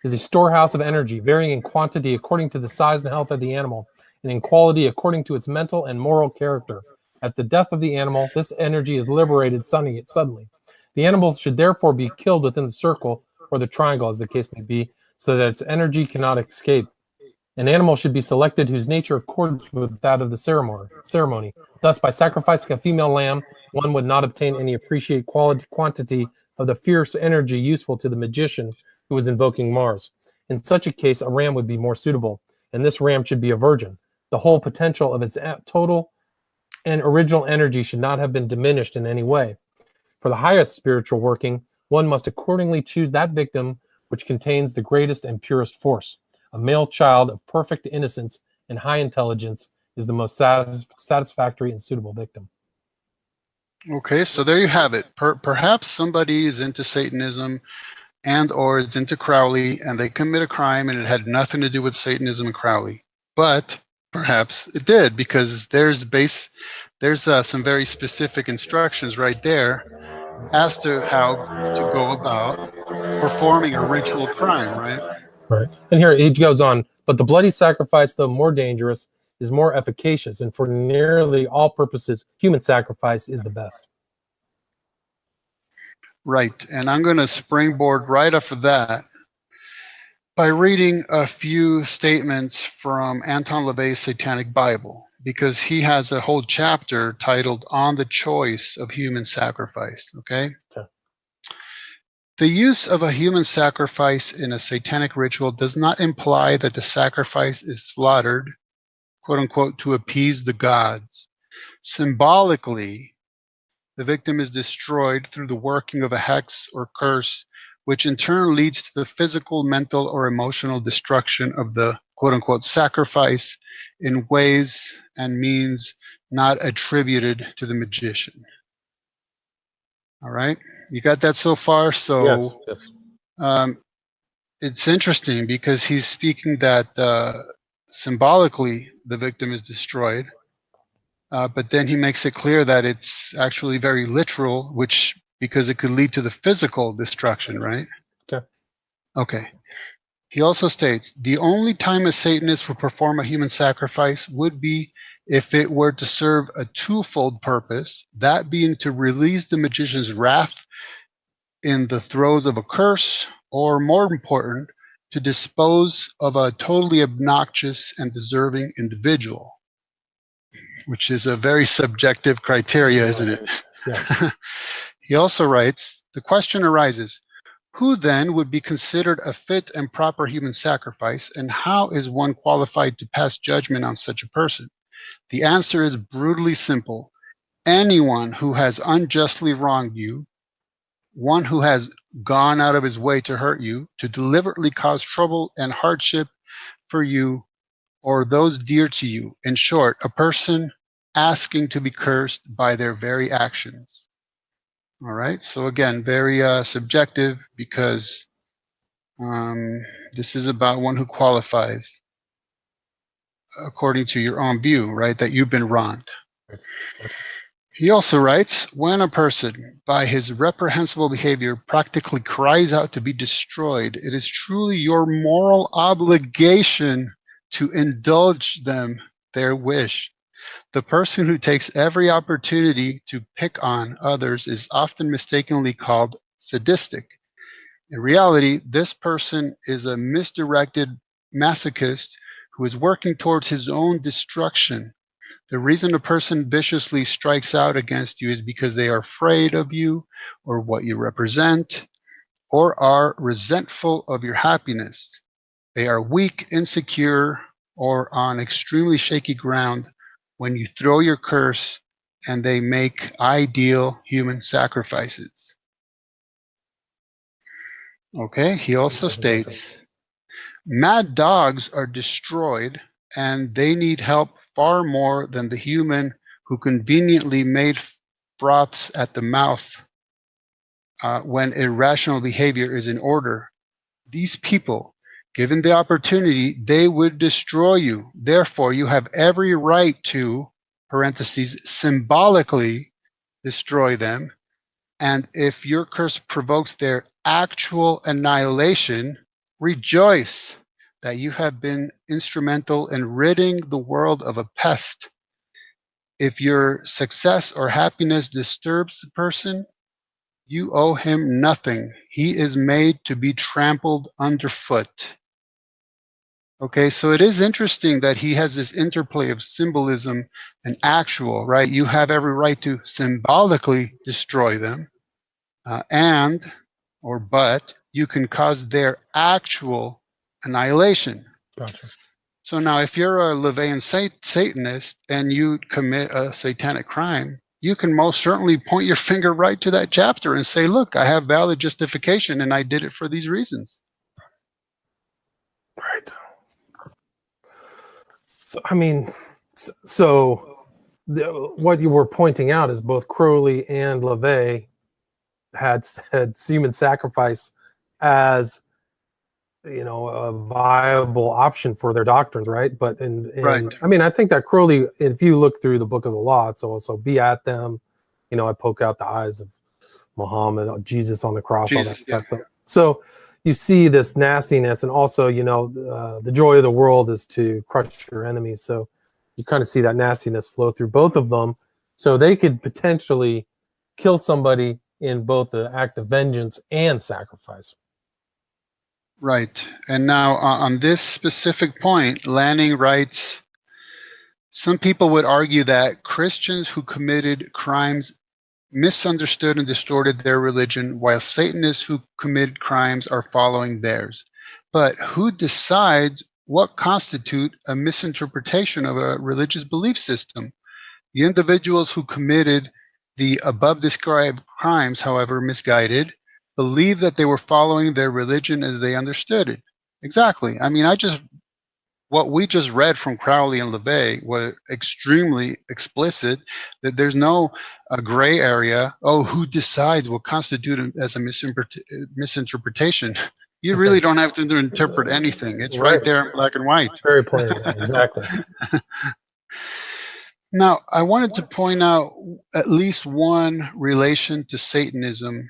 is a storehouse of energy, varying in quantity according to the size and health of the animal, and in quality according to its mental and moral character. At the death of the animal, this energy is liberated suddenly. The animal should therefore be killed within the circle, or the triangle as the case may be, so that its energy cannot escape. An animal should be selected whose nature accords with that of the ceremony. Thus, by sacrificing a female lamb, one would not obtain any appreciate quantity of the fierce energy useful to the magician who is invoking Mars. In such a case, a ram would be more suitable, and this ram should be a virgin. The whole potential of its total and original energy should not have been diminished in any way. For the highest spiritual working, one must accordingly choose that victim which contains the greatest and purest force. A male child of perfect innocence and high intelligence is the most satisfactory and suitable victim. Okay, so there you have it. Perhaps somebody is into Satanism and or is into Crowley, and they commit a crime and it had nothing to do with Satanism and Crowley. But perhaps it did, because there's some very specific instructions right there as to how to go about performing a ritual crime, right? Right. And here he goes on, but the bloody sacrifice, though more dangerous, is more efficacious, and for nearly all purposes, human sacrifice is the best. Right. And I'm going to springboard right off of that by reading a few statements from Anton LaVey's Satanic Bible, because he has a whole chapter titled On the Choice of Human Sacrifice. Okay? The use of a human sacrifice in a satanic ritual does not imply that the sacrifice is slaughtered, quote unquote, to appease the gods. Symbolically, the victim is destroyed through the working of a hex or curse, which in turn leads to the physical, mental, or emotional destruction of the quote unquote sacrifice in ways and means not attributed to the magician. All right, you got that so far? So yes. It's interesting because he's speaking that symbolically the victim is destroyed, but then he makes it clear that it's actually very literal, because it could lead to the physical destruction, right? Okay. He also states, the only time a Satanist would perform a human sacrifice would be if it were to serve a twofold purpose, that being to release the magician's wrath in the throes of a curse, or more important, to dispose of a totally obnoxious and deserving individual, which is a very subjective criteria, isn't it? Yes. He also writes, the question arises, who then would be considered a fit and proper human sacrifice, and how is one qualified to pass judgment on such a person? The answer is brutally simple. Anyone who has unjustly wronged you, one who has gone out of his way to hurt you, to deliberately cause trouble and hardship for you or those dear to you. In short, a person asking to be cursed by their very actions. All right. So again, very subjective, because this is about one who qualifies according to your own view, right? That you've been wronged. He also writes, when a person, by his reprehensible behavior, practically cries out to be destroyed, it is truly your moral obligation to indulge them their wish. The person who takes every opportunity to pick on others is often mistakenly called sadistic. In reality, this person is a misdirected masochist who is working towards his own destruction. The reason a person viciously strikes out against you is because they are afraid of you or what you represent, or are resentful of your happiness. They are weak, insecure, or on extremely shaky ground when you throw your curse, and they make ideal human sacrifices. Okay, he also states, mad dogs are destroyed, and they need help far more than the human who conveniently made froths at the mouth when irrational behavior is in order. These people, given the opportunity, they would destroy you. Therefore, you have every right to, parentheses, symbolically destroy them. And if your curse provokes their actual annihilation, rejoice that you have been instrumental in ridding the world of a pest. If your success or happiness disturbs the person, You owe him nothing. He is made to be trampled underfoot. Okay, so it is interesting that he has this interplay of symbolism and actual, right? You have every right to symbolically destroy them, but you can cause their actual annihilation. Gotcha. So now if you're a LaVeyan Satanist and you commit a satanic crime, you can most certainly point your finger right to that chapter and say, look, I have valid justification and I did it for these reasons. Right. So, I mean, what you were pointing out is both Crowley and LaVey had human sacrifice as, you know, a viable option for their doctrines, right? But Right. I mean, I think that Crowley, if you look through the Book of the Law, it's also be at them, you know, I poke out the eyes of Muhammad, Jesus on the cross, all that stuff. Yeah. So you see this nastiness, and also, you know, the joy of the world is to crush your enemies. So you kind of see that nastiness flow through both of them. So they could potentially kill somebody in both the act of vengeance and sacrifice. Right. And now on this specific point, Lanning writes, some people would argue that Christians who committed crimes misunderstood and distorted their religion, while Satanists who committed crimes are following theirs. But who decides what constitutes a misinterpretation of a religious belief system? The individuals who committed the above described crimes, however misguided, believe that they were following their religion as they understood it. Exactly. I mean, what we just read from Crowley and LaVey were extremely explicit, that there's no gray area. Oh, who decides what constitutes as a misinterpretation? You really don't have to interpret anything. It's right there in black and white. Very plain, exactly. Now, I wanted to point out at least one relation to Satanism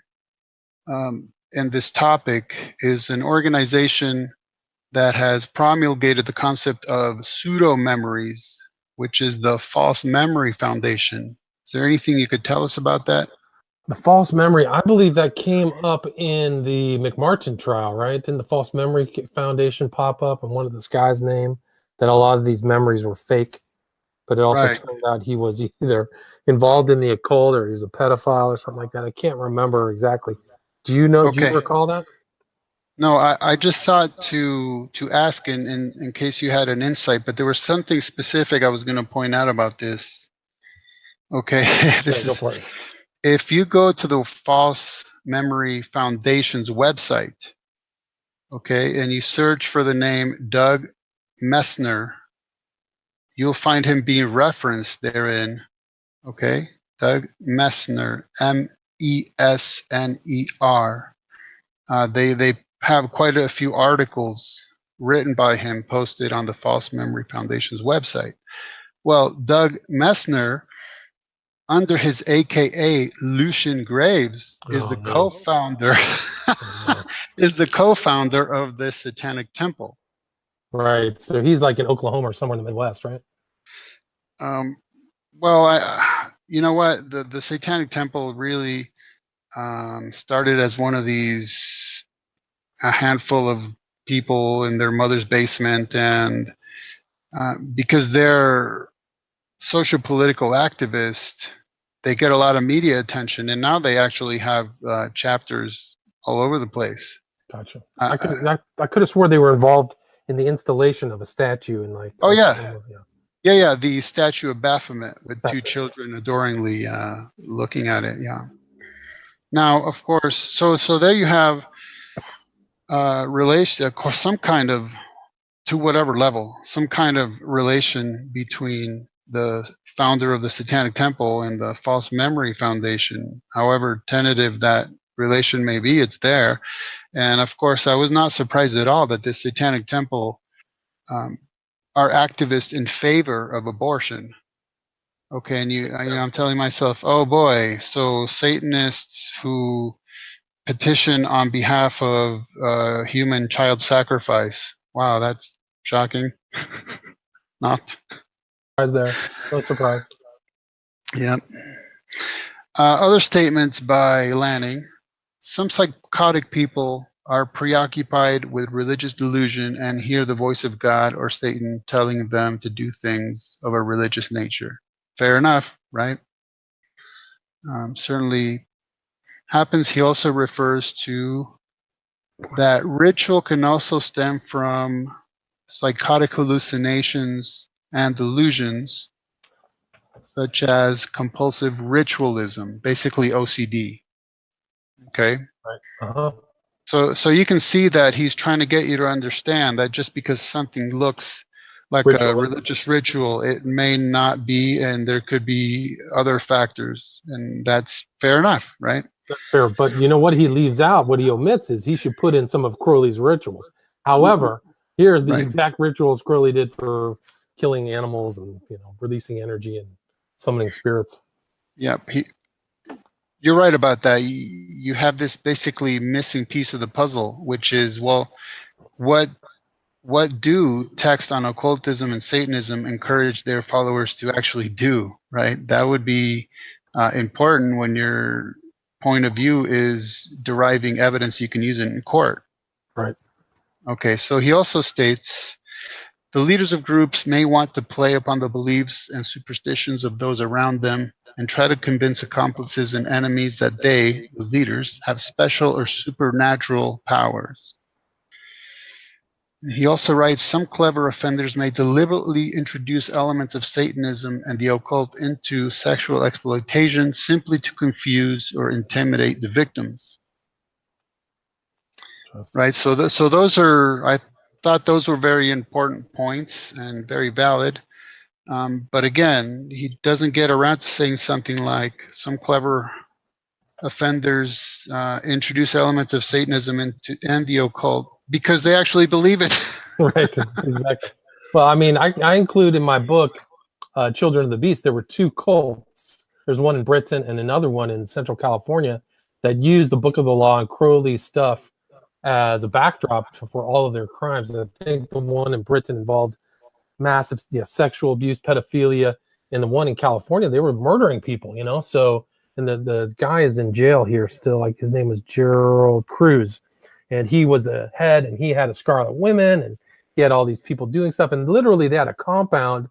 in this topic is an organization that has promulgated the concept of pseudo-memories, which is the False Memory Foundation. Is there anything you could tell us about that? The false memory, I believe that came up in the McMartin trial, right? Didn't the False Memory Foundation pop up in one of this guy's name, that a lot of these memories were fake, but it also turned out he was either involved in the occult or he was a pedophile or something like that. I can't remember exactly. Do you know? Okay. Do you recall that? No, I just thought to ask in case you had an insight, but there was something specific I was going to point out about this. Okay, Go for it. If you go to the False Memory Foundation's website, okay, and you search for the name Doug Messner, you'll find him being referenced therein. Okay, Doug Messner, Mesner. They have quite a few articles written by him posted on the False Memory Foundation's website. Well, Doug Messner, under his AKA Lucian Graves, is the co-founder is the co-founder of the Satanic Temple. Right. So he's like in Oklahoma or somewhere in the Midwest, right? Well, you know what? The Satanic Temple really started as one of these, a handful of people in their mother's basement, and because they're social political activists, they get a lot of media attention, and now they actually have chapters all over the place. Gotcha. I could have swore they were involved in the installation of a statue in like. Oh yeah. Yeah, the statue of Baphomet with two children adoringly looking at it. Yeah. Now, of course, so there you have relation, of course, some kind of, to whatever level, some kind of relation between the founder of the Satanic Temple and the False Memory Foundation. However tentative that relation may be, it's there. And of course, I was not surprised at all that the Satanic Temple are activists in favor of abortion. Okay, and I'm telling myself, oh boy, so Satanists who petition on behalf of human child sacrifice. Wow, that's shocking. Not. Surprise there. No surprise. Yep. Other statements by Lanning. Some psychotic people are preoccupied with religious delusion and hear the voice of God or Satan telling them to do things of a religious nature. Fair enough, right? Certainly happens. He also refers to that ritual can also stem from psychotic hallucinations and delusions, such as compulsive ritualism, basically OCD. Okay? Right. Uh-huh. So you can see that he's trying to get you to understand that just because something looks like a Ritual. religious ritual, it may not be, and there could be other factors, and that's fair enough, right? That's fair. But you know what he leaves out, what he omits is he should put in some of Crowley's rituals. However, here's the Right. exact rituals Crowley did for killing animals and releasing energy and summoning spirits. Yeah, you're right about that. You have this basically missing piece of the puzzle, which is, well, what do texts on occultism and Satanism encourage their followers to actually do, right? That would be important when your point of view is deriving evidence you can use in court. Right. Okay, so he also states the leaders of groups may want to play upon the beliefs and superstitions of those around them and try to convince accomplices and enemies that they, the leaders, have special or supernatural powers. He also writes, some clever offenders may deliberately introduce elements of Satanism and the occult into sexual exploitation simply to confuse or intimidate the victims. Right, so those are, I thought those were very important points and very valid. But again, he doesn't get around to saying something like some clever offenders introduce elements of Satanism and the occult because they actually believe it. Right, exactly. Well, I mean, I include in my book, Children of the Beast, there were two cults. There's one in Britain and another one in Central California that used the Book of the Law and Crowley's stuff as a backdrop for all of their crimes. I think the one in Britain involved massive sexual abuse, pedophilia, and the one in California, they were murdering people, So, and the guy is in jail here still. Like, his name was Gerald Cruz, and he was the head, and he had a Scarlet Women, and he had all these people doing stuff, and literally they had a compound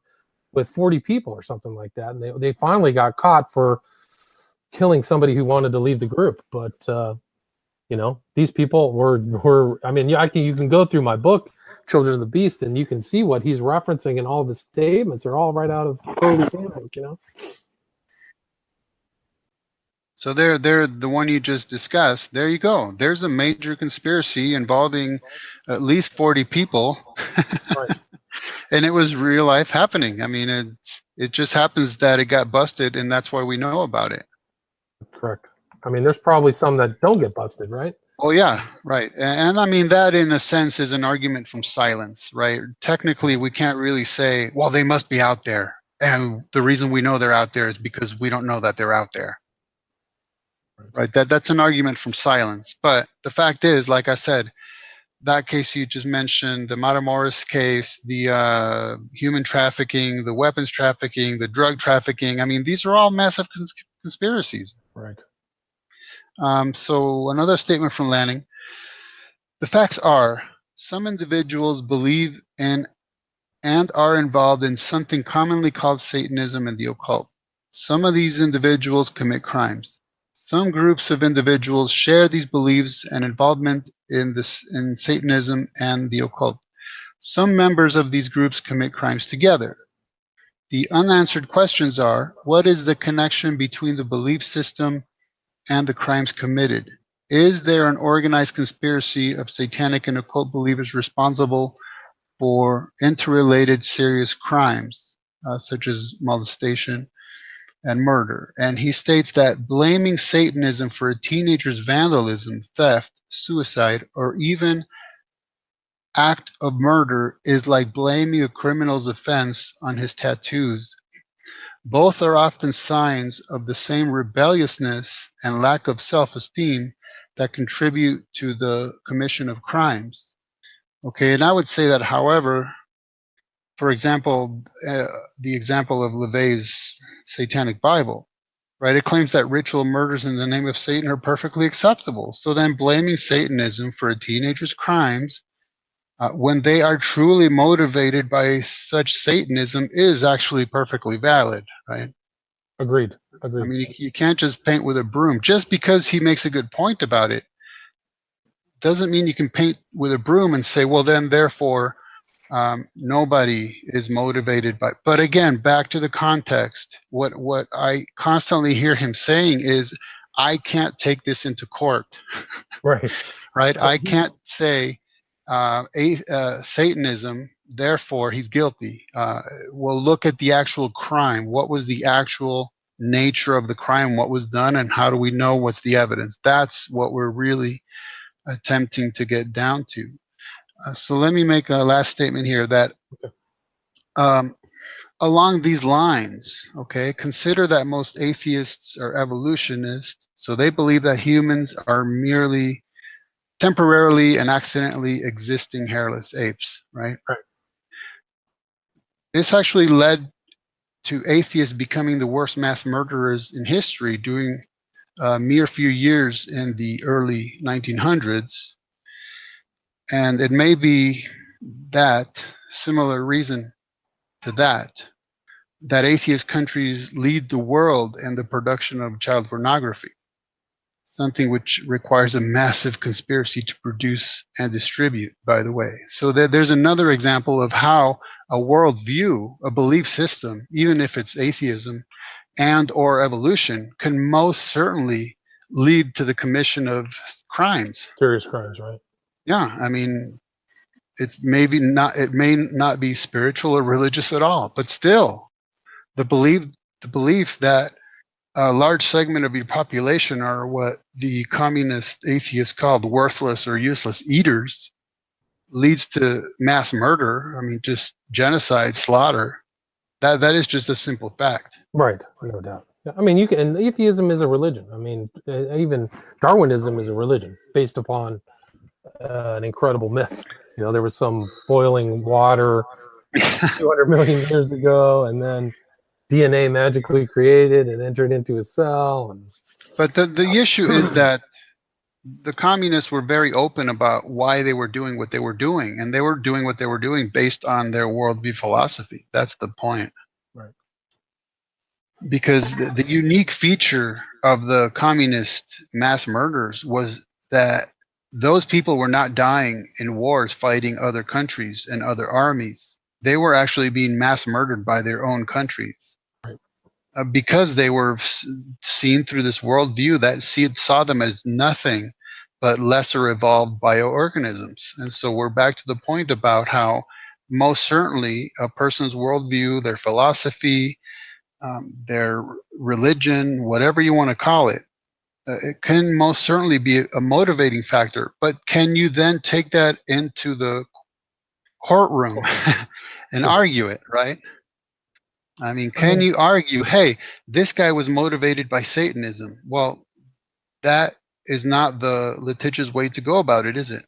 with 40 people or something like that, and they finally got caught for killing somebody who wanted to leave the group. But these people were I mean, you can go through my book, Children of the Beast, and you can see what he's referencing, and all of his statements are all right out of Crowley's handbook, So they're the one you just discussed. There you go. There's a major conspiracy involving at least 40 people. Right. And it was real life happening. I mean, it just happens that it got busted, and that's why we know about it. Correct. I mean, there's probably some that don't get busted, right? Oh yeah, right. And I mean, that in a sense is an argument from silence, right? Technically, we can't really say, well, they must be out there. And the reason we know they're out there is because we don't know that they're out there. Right? That's an argument from silence. But the fact is, like I said, that case you just mentioned, the Matamoros case, the human trafficking, the weapons trafficking, the drug trafficking, I mean, these are all massive conspiracies. Right. So another statement from Lanning. The facts are, some individuals believe in and are involved in something commonly called Satanism and the occult. Some of these individuals commit crimes. Some groups of individuals share these beliefs and involvement in Satanism and the occult. Some members of these groups commit crimes together. The unanswered questions are, what is the connection between the belief system and the crimes committed? Is there an organized conspiracy of satanic and occult believers responsible for interrelated serious crimes, such as molestation and murder? And he states that blaming Satanism for a teenager's vandalism, theft, suicide, or even act of murder is like blaming a criminal's offense on his tattoos. Both are often signs of the same rebelliousness and lack of self-esteem that contribute to the commission of crimes. Okay, and I would say that, however, for example, the example of LaVey's Satanic Bible, right? It claims that ritual murders in the name of Satan are perfectly acceptable. So then blaming Satanism for a teenager's crimes when they are truly motivated by such Satanism is actually perfectly valid, right? Agreed. I Agreed. mean, you can't just paint with a broom. Just because he makes a good point about it doesn't mean you can paint with a broom and say, well, then therefore nobody is motivated by. But again, back to the context. What I constantly hear him saying is, I can't take this into court. Right. Right? I can't say Satanism, therefore he's guilty. We'll look at the actual crime. What was the actual nature of the crime? What was done? And how do we know what's the evidence? That's what we're really attempting to get down to. So let me make a last statement here that along these lines, okay, consider that most atheists are evolutionists, so they believe that humans are merely temporarily and accidentally existing hairless apes, right? Right. This actually led to atheists becoming the worst mass murderers in history during a mere few years in the early 1900s. And it may be that similar reason to that atheist countries lead the world in the production of child pornography, something which requires a massive conspiracy to produce and distribute, by the way. So there's another example of how a worldview, a belief system, even if it's atheism and or evolution, can most certainly lead to the commission of crimes. Serious crimes, right? Yeah, I mean, it may not be spiritual or religious at all, but still, the belief that a large segment of your population are what the communist atheists called worthless or useless eaters leads to mass murder. I mean, just genocide, slaughter. That is just a simple fact. Right, no doubt. I mean, and atheism is a religion. I mean, even Darwinism is a religion based upon an incredible myth. You know, there was some boiling water 200 million years ago, and then DNA magically created and entered into a cell. But the issue is that the communists were very open about why they were doing what they were doing, and they were doing what they were doing based on their worldview philosophy. That's the point. Right. Because the unique feature of the communist mass murders was that those people were not dying in wars fighting other countries and other armies. They were actually being mass murdered by their own countries. Because they were seen through this worldview that saw them as nothing but lesser evolved bioorganisms. And so we're back to the point about how most certainly a person's worldview, their philosophy, their religion, whatever you want to call it, it can most certainly be a motivating factor. But can you then take that into the courtroom and argue it, right? I mean, can you argue, hey, this guy was motivated by Satanism? Well, that is not the litigious way to go about it, is it?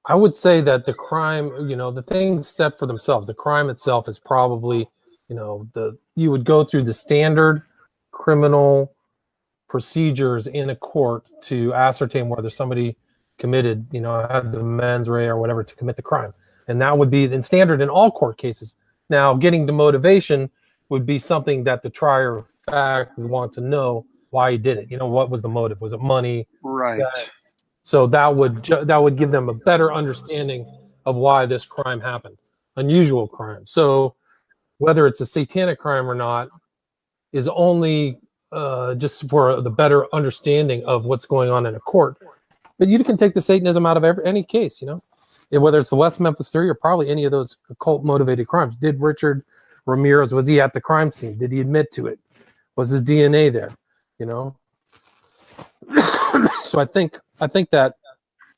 I would say that the crime, you know, the things step for themselves. The crime itself is probably, you know, you would go through the standard criminal procedures in a court to ascertain whether somebody committed, you know, had the mens rea or whatever to commit the crime. And that would be in standard in all court cases. Now, getting to motivation would be something that the trier of fact would want to know why he did it. You know, what was the motive? Was it money? Right. Sex? So that would give them a better understanding of why this crime happened. Unusual crime. So whether it's a satanic crime or not is only just for the better understanding of what's going on in a court. But you can take the Satanism out of any case, you know. Whether it's the West Memphis 3 or probably any of those occult motivated crimes. Did Richard Ramirez, was he at the crime scene? Did he admit to it? Was his DNA there? You know? So I think that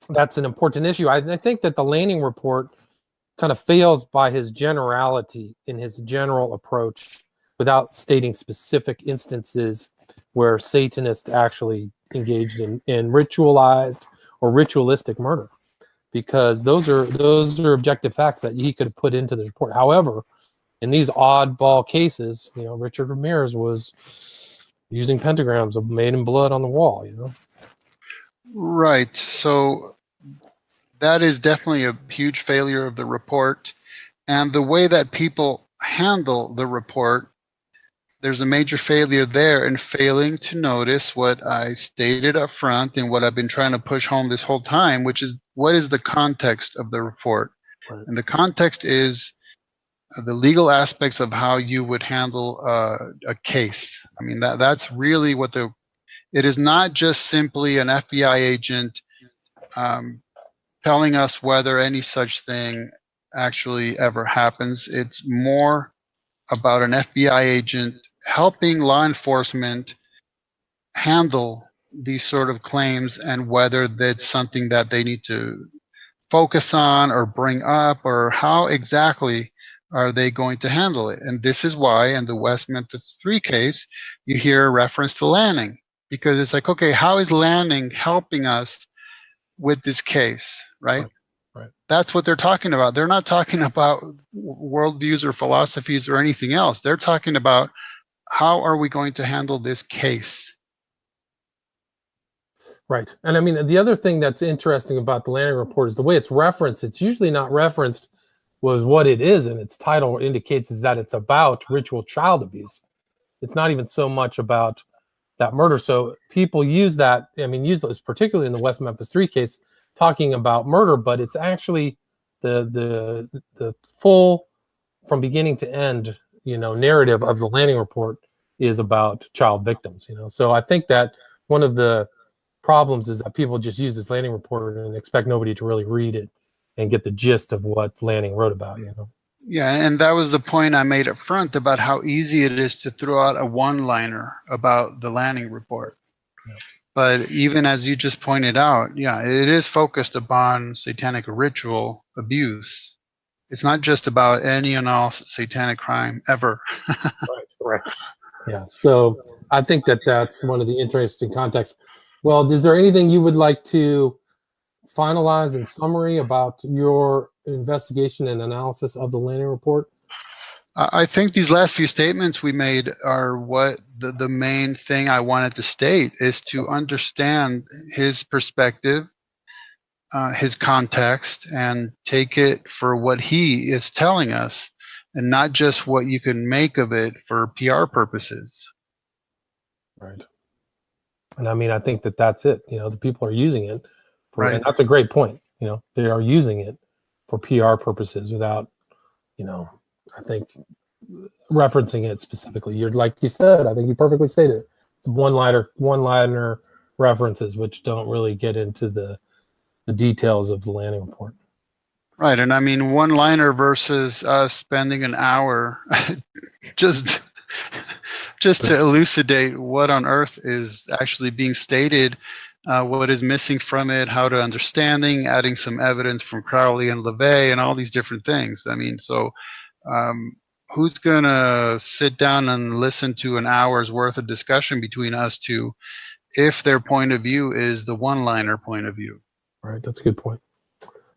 that's an important issue. I think that the Lanning report kind of fails by his generality in his general approach without stating specific instances where Satanists actually engaged in ritualized or ritualistic murder. Because those are objective facts that he could have put into the report. However, in these oddball cases, you know, Richard Ramirez was using pentagrams of made in blood on the wall, you know? Right. So that is definitely a huge failure of the report. And the way that people handle the report, there's a major failure there in failing to notice what I stated up front and what I've been trying to push home this whole time, which is what is the context of the report? Right. And the context is the legal aspects of how you would handle a case. I mean, that's really what it is not just simply an FBI agent telling us whether any such thing actually ever happens. It's more about an FBI agent helping law enforcement handle these sort of claims and whether that's something that they need to focus on or bring up, or how exactly are they going to handle it. And this is why in the West Memphis 3 case, you hear a reference to Lanning, because it's like, okay, how is Lanning helping us with this case, right? Right. That's what they're talking about. They're not talking about worldviews or philosophies or anything else. They're talking about how are we going to handle this case. Right. And I mean, the other thing that's interesting about the Lanning report is the way it's referenced. It's usually not referenced was what it is, and its title indicates is that it's about ritual child abuse. It's not even so much about that murder. So people use that, I mean, use those particularly in the West Memphis 3 case, talking about murder, but it's actually the full, from beginning to end, you know, narrative of the Lanning report is about child victims, you know. So I think that one of the problems is that people just use this Lanning report and expect nobody to really read it and get the gist of what Lanning wrote about, you know. Yeah, and that was the point I made up front about how easy it is to throw out a one-liner about the Lanning report. Yeah. But even as you just pointed out, yeah, it is focused upon satanic ritual abuse. It's not just about any and all satanic crime ever. Right. Yeah. So I think that that's one of the interesting contexts. Well, is there anything you would like to finalize in summary about your investigation and analysis of the Lanning report? I think these last few statements we made are what the main thing I wanted to state is to understand his perspective, his context, and take it for what he is telling us, and not just what you can make of it for PR purposes. Right. And I mean, I think that that's it. You know, the people are using it for, Right. and that's a great point. You know, they are using it for PR purposes without, you know, I think referencing it specifically. You're like you said, I think you perfectly stated it. It's one-liner references, which don't really get into the details of the Lanning report. Right, and I mean one-liner versus us spending an hour just to elucidate what on earth is actually being stated, what is missing from it, how to understanding, adding some evidence from Crowley and LeVay, and all these different things. I mean, so who's going to sit down and listen to an hour's worth of discussion between us two if their point of view is the one-liner point of view? Right, that's a good point.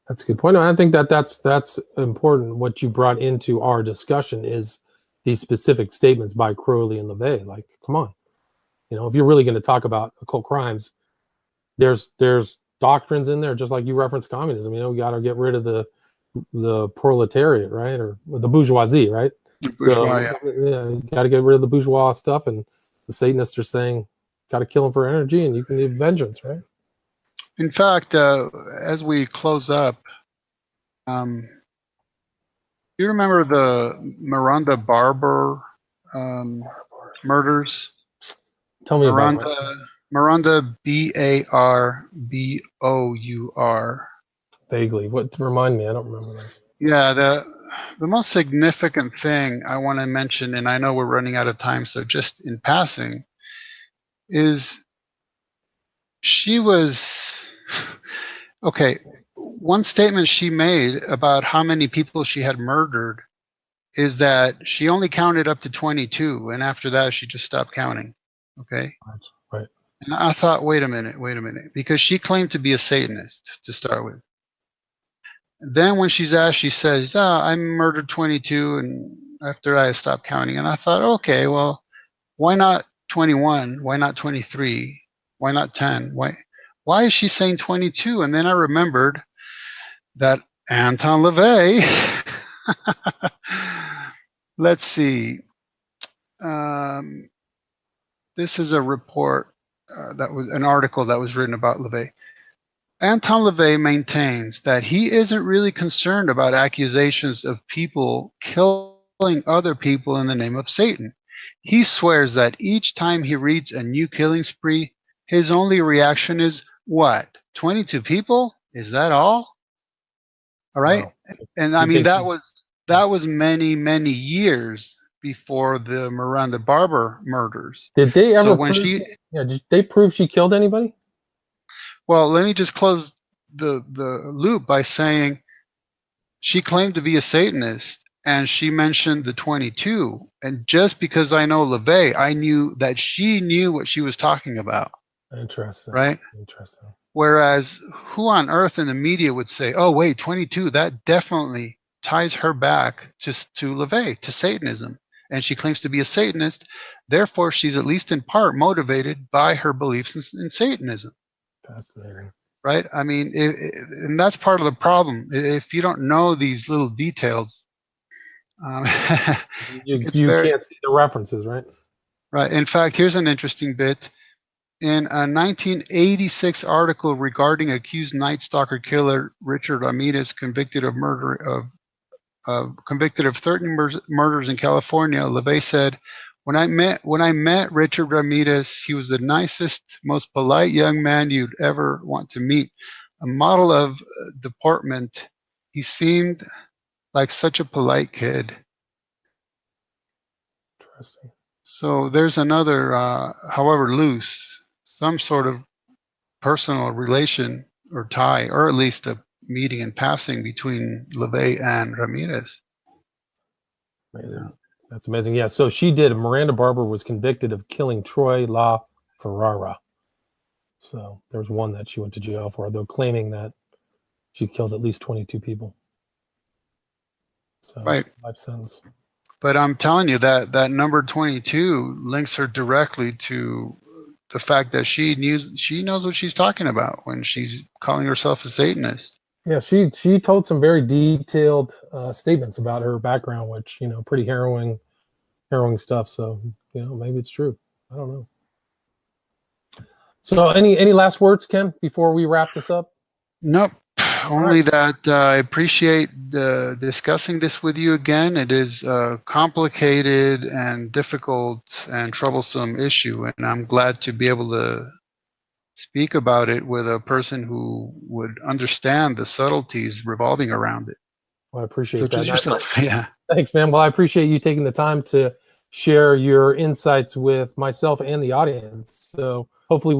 That's a good point. I think that that's important. What you brought into our discussion is these specific statements by Crowley and LeVay. Like, come on, you know, if you're really going to talk about occult crimes, there's doctrines in there, just like you referenced communism. You know, we got to get rid of the proletariat, right, or the bourgeoisie, right? Bourgeois, yeah, you got to get rid of the bourgeois stuff, and the Satanists are saying, got to kill them for energy, and you can need vengeance, right? In fact, as we close up, you remember the Miranda Barber murders? Tell me about it. Miranda Barbour. Vaguely. What? Remind me. I don't remember this. Yeah, the most significant thing I want to mention, and I know we're running out of time, so just in passing, is she was okay. One statement she made about how many people she had murdered is that she only counted up to 22, and after that she just stopped counting. Okay. Right. And I thought, wait a minute, because she claimed to be a Satanist to start with. Then when she's asked, she says, I murdered 22, and after I stopped counting. And I thought, okay, well, why not 21? Why not 23? Why not 10? Why is she saying 22? And then I remembered that Anton LaVey, let's see, this is a report that was an article that was written about LaVey. Anton LaVey maintains that he isn't really concerned about accusations of people killing other people in the name of Satan. He swears that each time he reads a new killing spree, his only reaction is, what, 22 people? Is that all? All right. Wow. And I mean, that was many, many years before the Miranda Barber murders. Did they ever did they prove she killed anybody? Well, let me just close the loop by saying she claimed to be a Satanist, and she mentioned the 22. And just because I know LaVey, I knew that she knew what she was talking about. Interesting. Right? Interesting. Whereas who on earth in the media would say, oh, wait, 22, that definitely ties her back to LaVey, to Satanism. And she claims to be a Satanist. Therefore, she's at least in part motivated by her beliefs in Satanism. Fascinating. Right? I mean, and that's part of the problem. If you don't know these little details, you can't see the references, right? Right. In fact, here's an interesting bit. In a 1986 article regarding accused Night Stalker killer Richard Ramirez, convicted of 13 murders in California, LaVey said, When I met Richard Ramirez, he was the nicest, most polite young man you'd ever want to meet. A model of deportment. He seemed like such a polite kid. Interesting. So there's another, however loose, some sort of personal relation or tie, or at least a meeting and passing between LaVey and Ramirez. Amazing. That's amazing. Yeah, so she did. Miranda Barber was convicted of killing Troy La Ferrara. So there's one that she went to jail for, though claiming that she killed at least 22 people. So right. Life sentence. But I'm telling you that number 22 links her directly to the fact that she knows what she's talking about when she's calling herself a Satanist. Yeah, she told some very detailed statements about her background, which, pretty harrowing stuff. So, maybe it's true. I don't know. So any last words, Ken, before we wrap this up? Nope. Only that I appreciate discussing this with you again. It is a complicated and difficult and troublesome issue, and I'm glad to be able to speak about it with a person who would understand the subtleties revolving around it. Well, I appreciate that. Just yourself. Yeah. Thanks, man. Well, I appreciate you taking the time to share your insights with myself and the audience. So hopefully